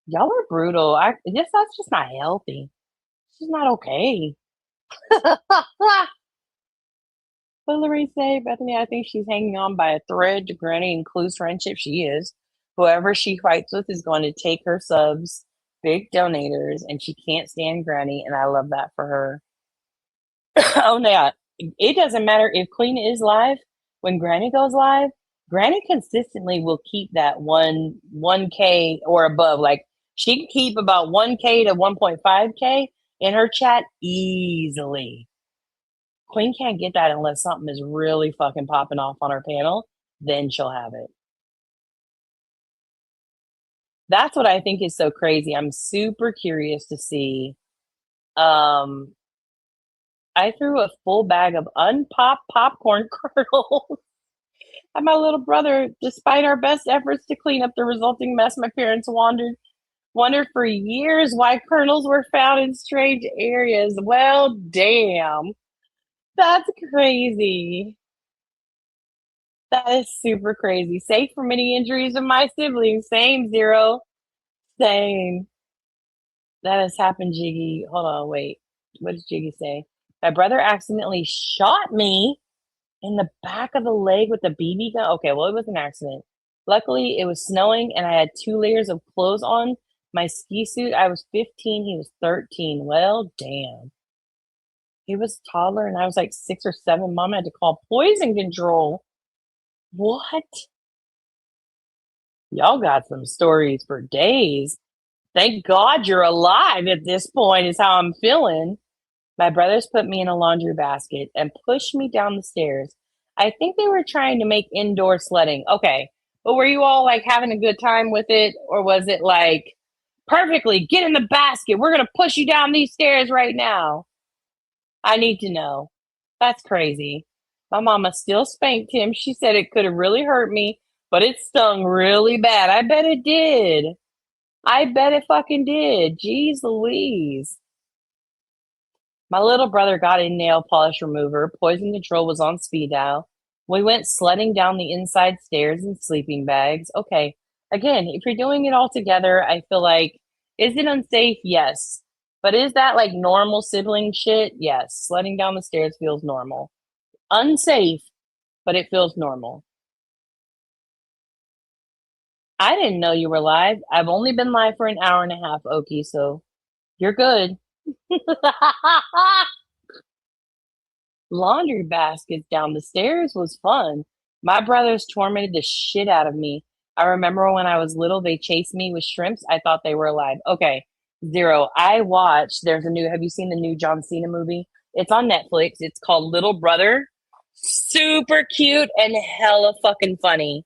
[SPEAKER 3] Y'all are brutal. That's just not healthy. It's just not okay. What Lorraine say, Bethany? I think she's hanging on by a thread to Granny and Clue's friendship. She is. Whoever she fights with is going to take her subs, big donators, and she can't stand Granny, and I love that for her. Oh, yeah. It doesn't matter if Queen is live. When Granny goes live, Granny consistently will keep that 1K or above. Like, she can keep about 1K to 1.5K in her chat easily. Queen can't get that unless something is really fucking popping off on her panel. Then she'll have it. That's what I think is so crazy. I'm super curious to see. I threw a full bag of unpopped popcorn kernels at my little brother. Despite our best efforts to clean up the resulting mess, my parents wondered for years why kernels were found in strange areas. Well, damn. That's crazy. That is super crazy. Safe from any injuries of my siblings. Same, Zero. Same. That has happened, Jiggy. Hold on, wait. What does Jiggy say? My brother accidentally shot me in the back of the leg with a BB gun. Okay, well, it was an accident. Luckily, it was snowing and I had 2 layers of clothes on my ski suit. I was 15, he was 13. Well, damn. He was taller and I was like 6 or 7. Mom had to call poison control. What? Y'all got some stories for days. Thank God you're alive at this point, is how I'm feeling. My brothers put me in a laundry basket and pushed me down the stairs. I think they were trying to make indoor sledding. Okay. But were you all like having a good time with it? Or was it like, perfectly, get in the basket. We're going to push you down these stairs right now? I need to know. That's crazy. My mama still spanked him. She said it could have really hurt me, but it stung really bad. I bet it did. I bet it fucking did. Jeez Louise. My little brother got a nail polish remover. Poison control was on speed dial. We went sledding down the inside stairs in sleeping bags. Okay. Again, if you're doing it all together, I feel like, is it unsafe? Yes. But is that like normal sibling shit? Yes. Sledding down the stairs feels normal. Unsafe, but it feels normal. I didn't know you were live. I've only been live for an hour and a half, Okie, so you're good. Laundry baskets down the stairs was fun. My brothers tormented the shit out of me. I remember when I was little, they chased me with shrimps. I thought they were alive. Okay, Zero. I watched, have you seen the new John Cena movie? It's on Netflix. It's called Little Brother. Super cute and hella fucking funny.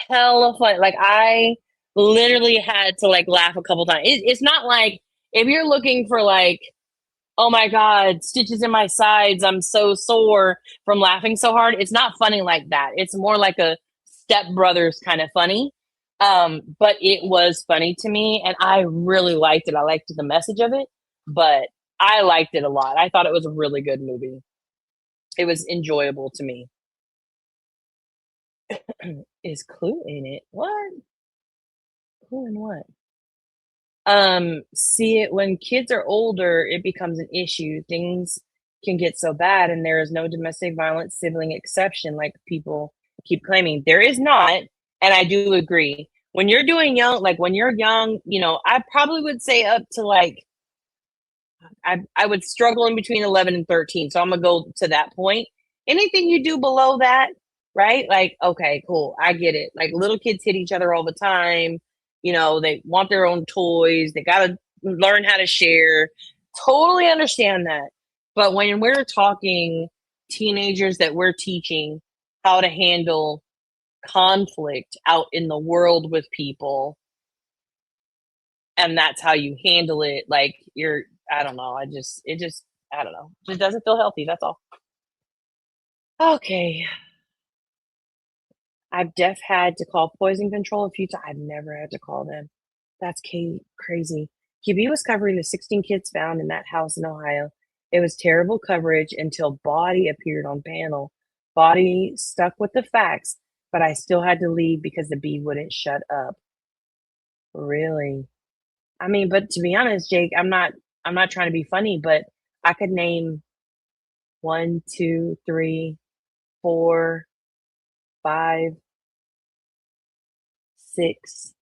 [SPEAKER 3] Hella funny. Like, I literally had to like laugh a couple times. It's not like, if you're looking for like, oh my God, stitches in my sides, I'm so sore from laughing so hard. It's not funny like that. It's more like a Step Brothers kind of funny. But it was funny to me and I really liked it. I liked the message of it, but I liked it a lot. I thought it was a really good movie. It was enjoyable to me. Is Clue in it? What? Clue in what? See it when kids are older, it becomes an issue. Things can get so bad, and there is no domestic violence sibling exception like people keep claiming. There is not, and I do agree. When you're doing young, like when you're young, you know, I probably would say up to like I would struggle in between 11 and 13. So I'm gonna go to that point. Anything you do below that, right? Like, okay, cool. I get it. Like little kids hit each other all the time. You know, they want their own toys. They gotta learn how to share. Totally understand that. But when we're talking teenagers that we're teaching how to handle conflict out in the world with people, and that's how you handle it, like I don't know. I don't know. Just doesn't feel healthy. That's all. Okay. I've had to call poison control a few times. I've never had to call them. That's crazy. QB was covering the 16 kids found in that house in Ohio. It was terrible coverage until Body appeared on panel. Body stuck with the facts, but I still had to leave because the bee wouldn't shut up. Really? I mean, but to be honest, Jake, I'm not trying to be funny, but I could name 1, 2, 3, 4, 5, 6,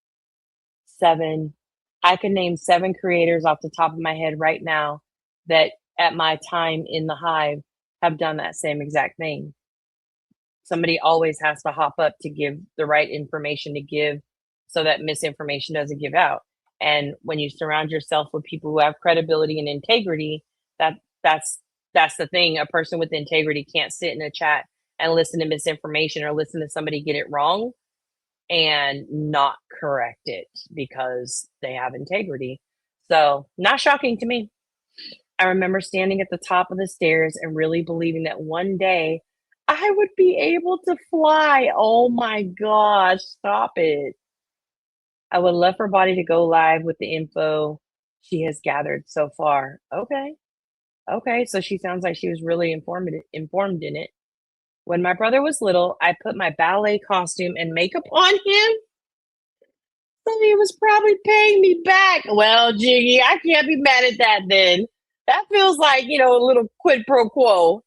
[SPEAKER 3] 7. I could name 7 creators off the top of my head right now that at my time in the hive have done that same exact thing. Somebody always has to hop up to give the right information to give so that misinformation doesn't give out. And when you surround yourself with people who have credibility and integrity, that's the thing. A person with integrity can't sit in a chat and listen to misinformation or listen to somebody get it wrong and not correct it because they have integrity. So not shocking to me. I remember standing at the top of the stairs and really believing that one day I would be able to fly. Oh my gosh, stop it. I would love for Body to go live with the info she has gathered so far. Okay. Okay. So she sounds like she was really informed in it. When my brother was little, I put my ballet costume and makeup on him. So he was probably paying me back. Well, Jiggy, I can't be mad at that then. That feels like, you know, a little quid pro quo.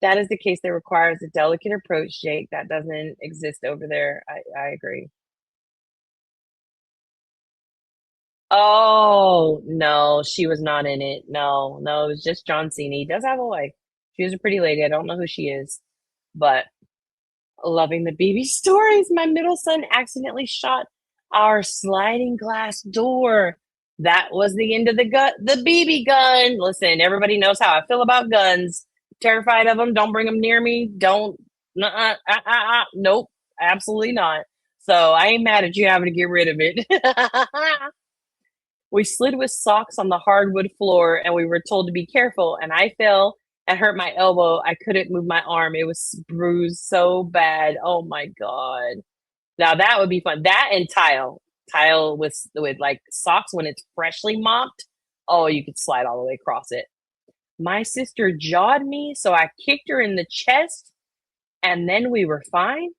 [SPEAKER 3] That is the case that requires a delicate approach, Jake. That doesn't exist over there. I agree. Oh, no, she was not in it. No, it was just John Cena. He does have a wife. She was a pretty lady. I don't know who she is, but loving the BB stories. My middle son accidentally shot our sliding glass door. That was the end of the BB gun. Listen, everybody knows how I feel about guns. Terrified of them. Don't bring them near me. Don't. Nope, absolutely not. So I ain't mad at you having to get rid of it. We slid with socks on the hardwood floor and we were told to be careful. And I fell and hurt my elbow. I couldn't move my arm. It was bruised so bad. Oh my God. Now that would be fun. That and tile with like socks when it's freshly mopped. Oh, you could slide all the way across it. My sister jawed me, so I kicked her in the chest and then we were fine.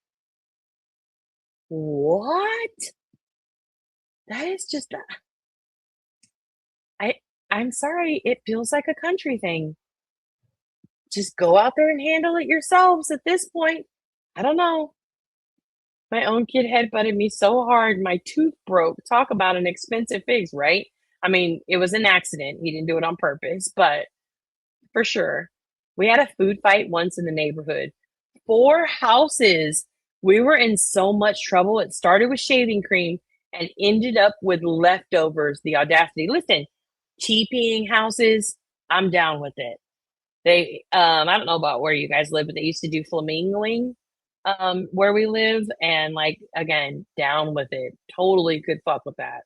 [SPEAKER 3] What? That is just I'm sorry, it feels like a country thing. Just go out there and handle it yourselves at this point. I don't know. My own kid headbutted me so hard, my tooth broke. Talk about an expensive fix, right? I mean, it was an accident. He didn't do it on purpose, but for sure. We had a food fight once in the neighborhood. 4 houses. We were in so much trouble. It started with shaving cream and ended up with leftovers. The audacity. Listen, TPing houses, I'm down with it. They, I don't know about where you guys live, but they used to do flamingoing where we live, and like again, down with it. Totally could fuck with that.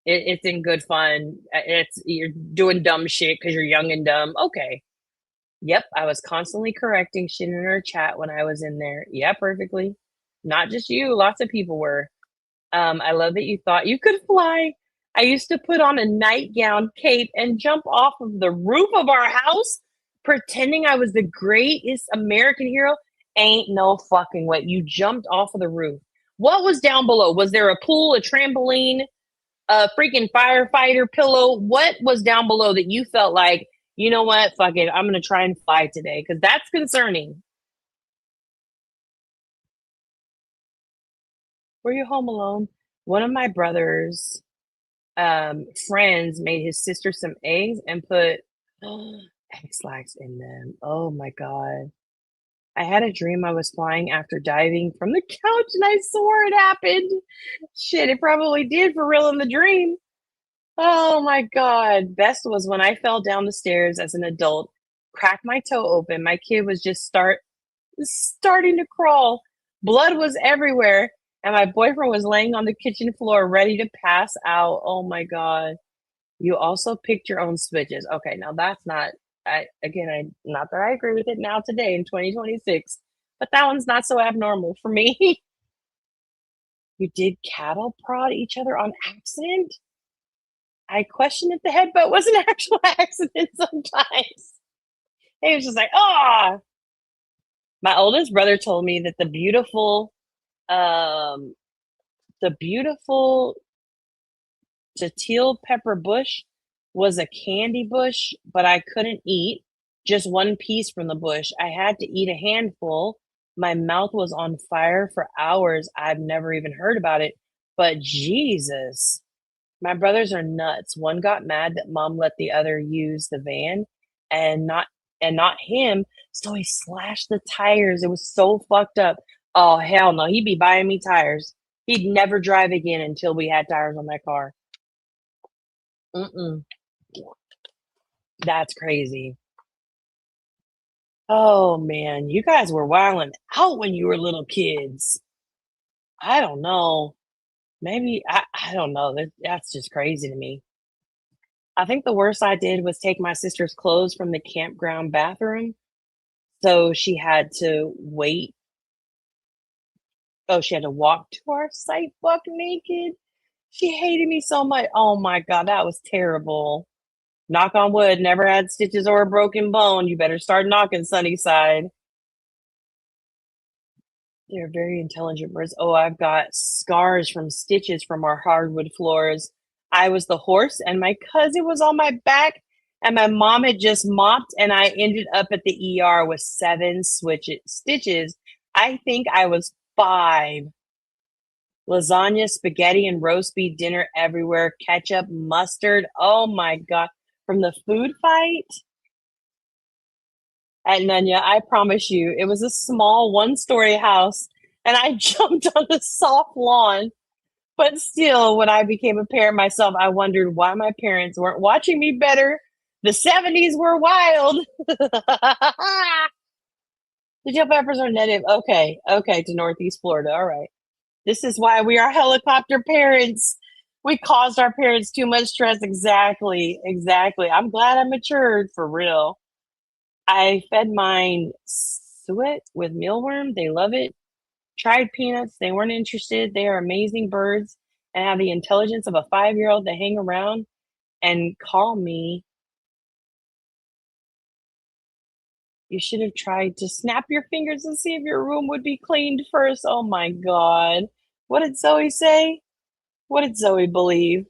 [SPEAKER 3] It's in good fun. You're doing dumb shit because you're young and dumb. Okay. Yep, I was constantly correcting shit in her chat when I was in there. Yeah, perfectly. Not just you, lots of people were. I love that you thought you could fly. I used to put on a nightgown, cape, and jump off of the roof of our house, pretending I was the greatest American hero. Ain't no fucking way. You jumped off of the roof. What was down below? Was there a pool, a trampoline? a freaking firefighter pillow? What was down below that you felt like, you know what, fuck it, I'm gonna try and fly today? Because that's concerning. Were you home alone? One of my brother's friends made his sister some eggs and put X-Lax in them. Oh my god. I had a dream I was flying after diving from the couch and I swore it happened. Shit, it probably did for real in the dream. Oh my god. Best was when I fell down the stairs as an adult, cracked my toe open. My kid was just starting to crawl. Blood was everywhere, and my boyfriend was laying on the kitchen floor ready to pass out. Oh my god. You also picked your own switches. Okay, now that's not not that I agree with it now today in 2026, but that one's not so abnormal for me. You did cattle prod each other on accident? I question if the headbutt was an actual accident sometimes. He was just like, ah. My oldest brother told me that the beautiful Tatil pepper bush was a candy bush, but I couldn't eat just one piece from the bush. I had to eat a handful. My mouth was on fire for hours. I've never even heard about it, but Jesus, my brothers are nuts. One got mad that mom let the other use the van and not him, so he slashed the tires. It was so fucked up. Oh hell no, he'd be buying me tires. He'd never drive again until we had tires on that car. Mm-mm. That's crazy. Oh man, you guys were wilding out when you were little kids. I don't know. Maybe I don't know. That's just crazy to me. I think the worst I did was take my sister's clothes from the campground bathroom. So she had to wait. Oh, she had to walk to our site buck naked. She hated me so much. Oh my God, that was terrible. Knock on wood, never had stitches or a broken bone. You better start knocking, Sunnyside. They're very intelligent birds. Oh, I've got scars from stitches from our hardwood floors. I was the horse and my cousin was on my back and my mom had just mopped and I ended up at the ER with 7 stitches. I think I was 5. Lasagna, spaghetti, and roast beef dinner everywhere. Ketchup, mustard. Oh my God. From the food fight at Nunya, I promise you, it was a small 1-story house and I jumped on the soft lawn. But still, when I became a parent myself, I wondered why my parents weren't watching me better. The 70s were wild. The Gel Peppers are native. Okay, to Northeast Florida. All right. This is why we are helicopter parents. We caused our parents too much stress. Exactly. I'm glad I matured for real. I fed mine suet with mealworm. They love it. Tried peanuts. They weren't interested. They are amazing birds and have the intelligence of a 5-year-old to hang around and call me. You should have tried to snap your fingers and see if your room would be cleaned first. Oh my God. What did Zoe say? What did Zoe believe?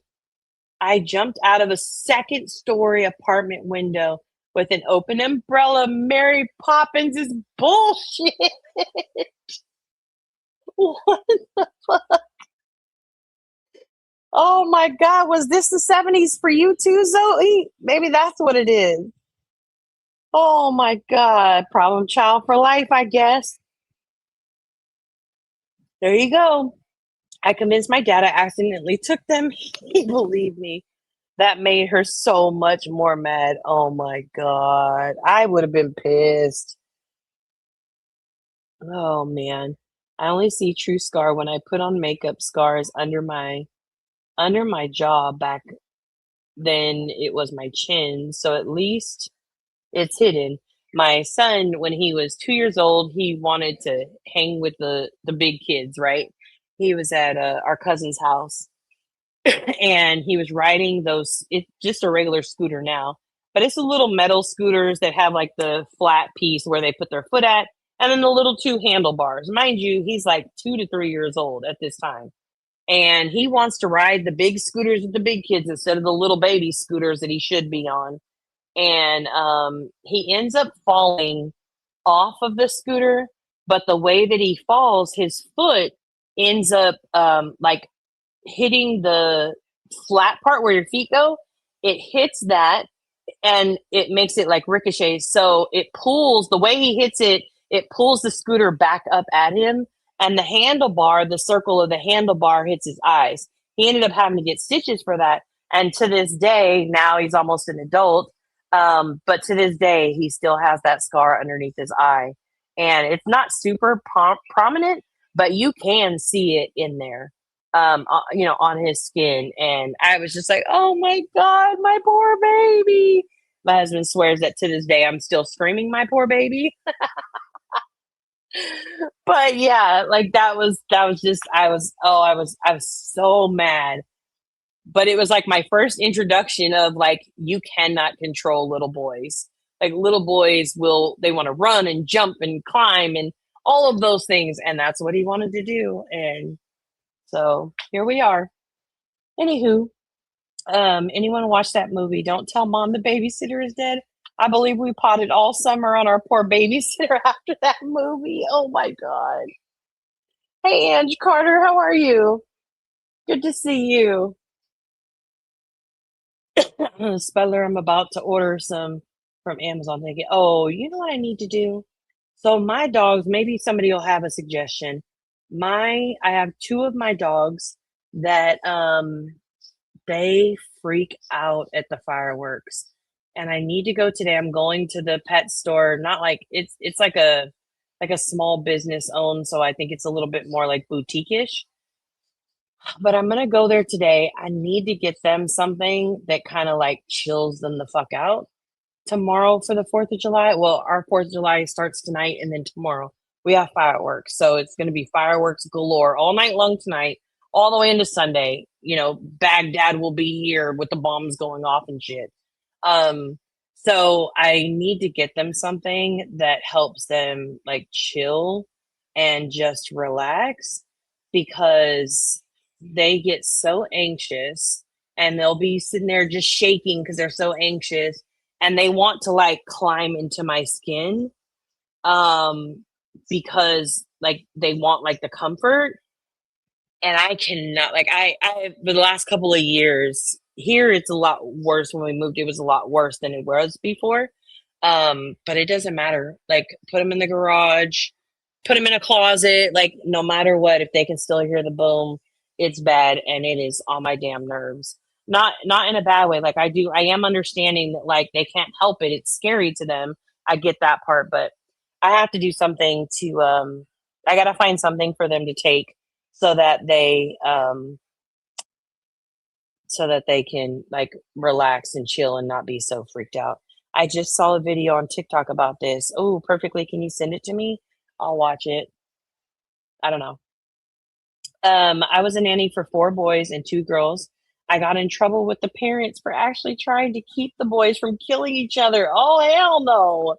[SPEAKER 3] I jumped out of a 2nd-story apartment window with an open umbrella. Mary Poppins is bullshit. What the fuck? Oh my God. Was this the 70s for you too, Zoe? Maybe that's what it is. Oh my God. Problem child for life, I guess. There you go. I convinced my dad I accidentally took them. He believed me. That made her so much more mad. Oh my God. I would have been pissed. Oh man. I only see true scar when I put on makeup. Scars under my jaw. Back then it was my chin, so at least it's hidden. My son, when he was 2 years old, he wanted to hang with the big kids, right? He was at our cousin's house and he was riding it's just a regular scooter now, but it's the little metal scooters that have like the flat piece where they put their foot at and then the little 2 handlebars. Mind you, he's like 2 to 3 years old at this time. and he wants to ride the big scooters with the big kids instead of the little baby scooters that he should be on. And he ends up falling off of the scooter, but the way that he falls, his foot ends up like hitting the flat part where your feet go. It hits that and it makes it like ricochet. So it pulls, the way he hits it, it pulls the scooter back up at him. And the handlebar, the circle of the handlebar hits his eyes. He ended up having to get stitches for that. And to this day, now he's almost an adult. But to this day, he still has that scar underneath his eye. And it's not super prominent, but you can see it in there, you know, on his skin. And I was just like, oh my God, my poor baby. My husband swears that to this day, I'm still screaming, my poor baby. But yeah, like that was just, I was so mad. But it was like my first introduction of like, you cannot control little boys. Like little boys they want to run and jump and climb and all of those things. And that's what he wanted to do. And so here we are. Anywho, anyone watch that movie? Don't Tell Mom the Babysitter is Dead. I believe we potted all summer on our poor babysitter after that movie. Oh my God. Hey, Ange Carter, how are you? Good to see you. Speller, I'm about to order some from Amazon. Thinking, oh, you know what I need to do? So my dogs, maybe somebody will have a suggestion. I have two of my dogs that they freak out at the fireworks. And I need to go today. I'm going to the pet store. Not like it's like a small business owned, so I think it's a little bit more like boutique-ish. But I'm gonna go there today. I need to get them something that kind of like chills them the fuck out tomorrow for the 4th of July. Well, our 4th of July starts tonight, and then tomorrow we have fireworks. So it's gonna be fireworks galore all night long tonight, all the way into Sunday. You know, Baghdad will be here with the bombs going off and shit. So I need to get them something that helps them like chill and just relax, because they get so anxious and they'll be sitting there just shaking because they're so anxious and they want to like climb into my skin because like they want like the comfort. And I cannot, like I the last couple of years here, it's a lot worse. When we moved, it was a lot worse than it was before. But it doesn't matter. Like, put them in the garage, put them in a closet, like no matter what, if they can still hear the boom, it's bad. And it is on my damn nerves. Not in a bad way. Like I am understanding that like they can't help it. It's scary to them. I get that part, but I have to do something to, I got to find something for them to take so that they can like relax and chill and not be so freaked out. I just saw a video on TikTok about this. Oh, perfectly. Can you send it to me? I'll watch it. I don't know. I was a nanny for 4 boys and 2 girls. I got in trouble with the parents for actually trying to keep the boys from killing each other. Oh, hell no.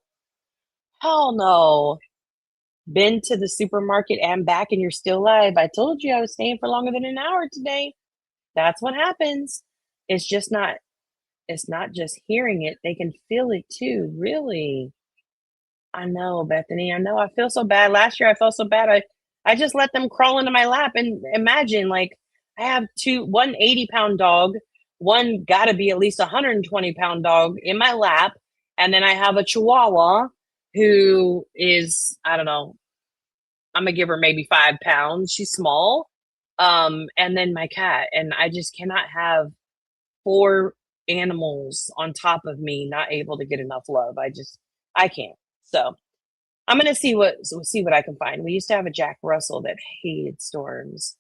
[SPEAKER 3] Hell no. Been to the supermarket and back and you're still alive. I told you I was staying for longer than an hour today. That's what happens. It's not just hearing it. They can feel it too. Really. I know, Bethany. I know. I feel so bad. Last year I felt so bad. I just let them crawl into my lap, and imagine like I have one 80-pound dog, one gotta be at least 120-pound dog in my lap. And then I have a Chihuahua who is, I don't know, I'm gonna give her maybe 5 pounds. She's small. And then my cat. And I just cannot have 4 animals on top of me not able to get enough love. I can't. So I'm gonna see what I can find. We used to have a Jack Russell that hated storms.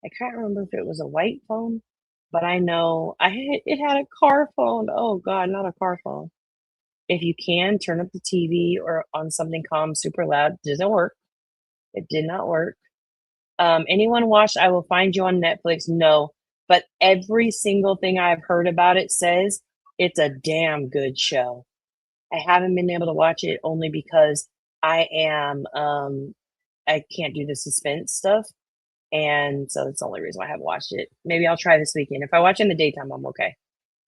[SPEAKER 3] I can't remember if it was a white phone, but I know it had a car phone. Oh God, not a car phone. If you can turn up the TV or on something calm, super loud, doesn't work. It did not work. Anyone watched I Will Find You on Netflix? No, but every single thing I've heard about it says it's a damn good show. I haven't been able to watch it only because I can't do the suspense stuff. And so that's the only reason why I haven't watched it. Maybe I'll try this weekend. If I watch in the daytime, I'm okay.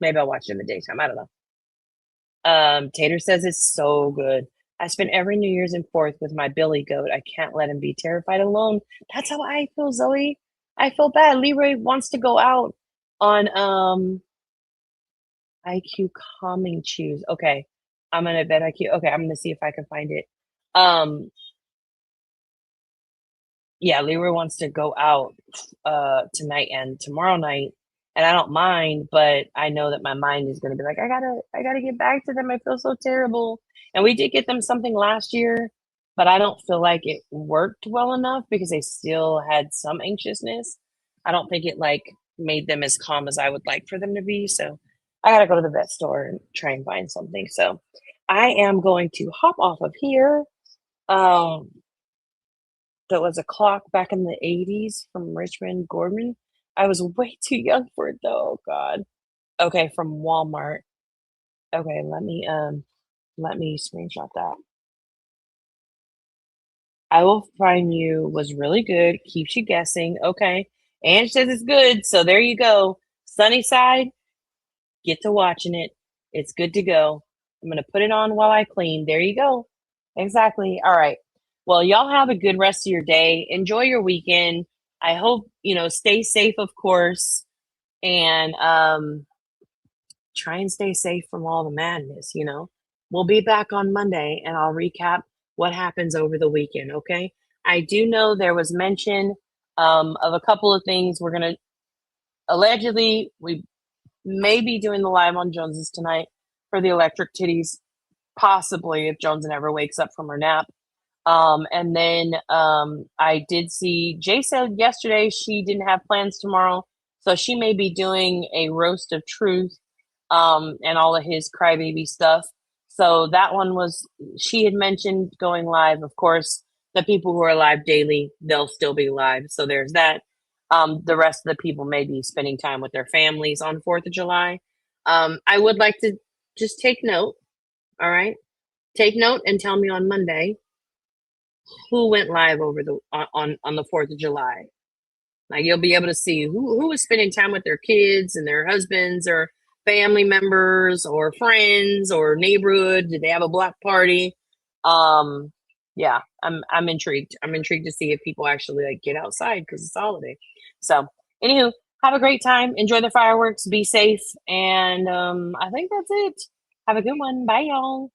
[SPEAKER 3] Maybe I'll watch it in the daytime. I don't know. Tater says it's so good. I spent every New Year's and 4th with my Billy goat. I can't let him be terrified alone. That's how I feel, Zoe. I feel bad. Leroy wants to go out on IQ calming chews. Okay. I'm gonna bet IQ. Okay, I'm gonna see if I can find it. Yeah, Leroy wants to go out tonight and tomorrow night. And I don't mind, but I know that my mind is gonna be like, I gotta get back to them. I feel so terrible. And we did get them something last year, but I don't feel like it worked well enough because they still had some anxiousness. I don't think it like made them as calm as I would like for them to be. So I gotta go to the vet store and try and find something. So I am going to hop off of here. That was a clock back in the 80s from Richmond Gorman. I was way too young for it though. Oh God. Okay, from Walmart. Okay, let me screenshot that. I will find you was really good. Keeps you guessing. Okay. And says it's good. So there you go. Sunny side. Get to watching it. It's good to go. I'm gonna put it on while I clean. There you go. Exactly. All right. Well, y'all have a good rest of your day. Enjoy your weekend. I hope, stay safe, of course. And try and stay safe from all the madness, We'll be back on Monday and I'll recap what happens over the weekend, okay? I do know there was mention of a couple of things. We're going to allegedly, we may be doing the live on Joneses tonight for the electric titties, possibly if Jones ever wakes up from her nap. And then I did see Jay said yesterday she didn't have plans tomorrow, so she may be doing a roast of truth and all of his crybaby stuff. So that one was, she had mentioned going live. Of course, the people who are live daily, they'll still be live. So there's that. The rest of the people may be spending time with their families on 4th of July. I would like to just take note. All right. Take note and tell me on Monday who went live over the on the 4th of July. Like you'll be able to see who was spending time with their kids and their husbands or family members or friends or neighborhood. Did they have a block party? Yeah, I'm intrigued. I'm intrigued to see if people actually like get outside because it's a holiday. So, anywho, have a great time. Enjoy the fireworks. Be safe, and I think that's it. Have a good one. Bye, y'all.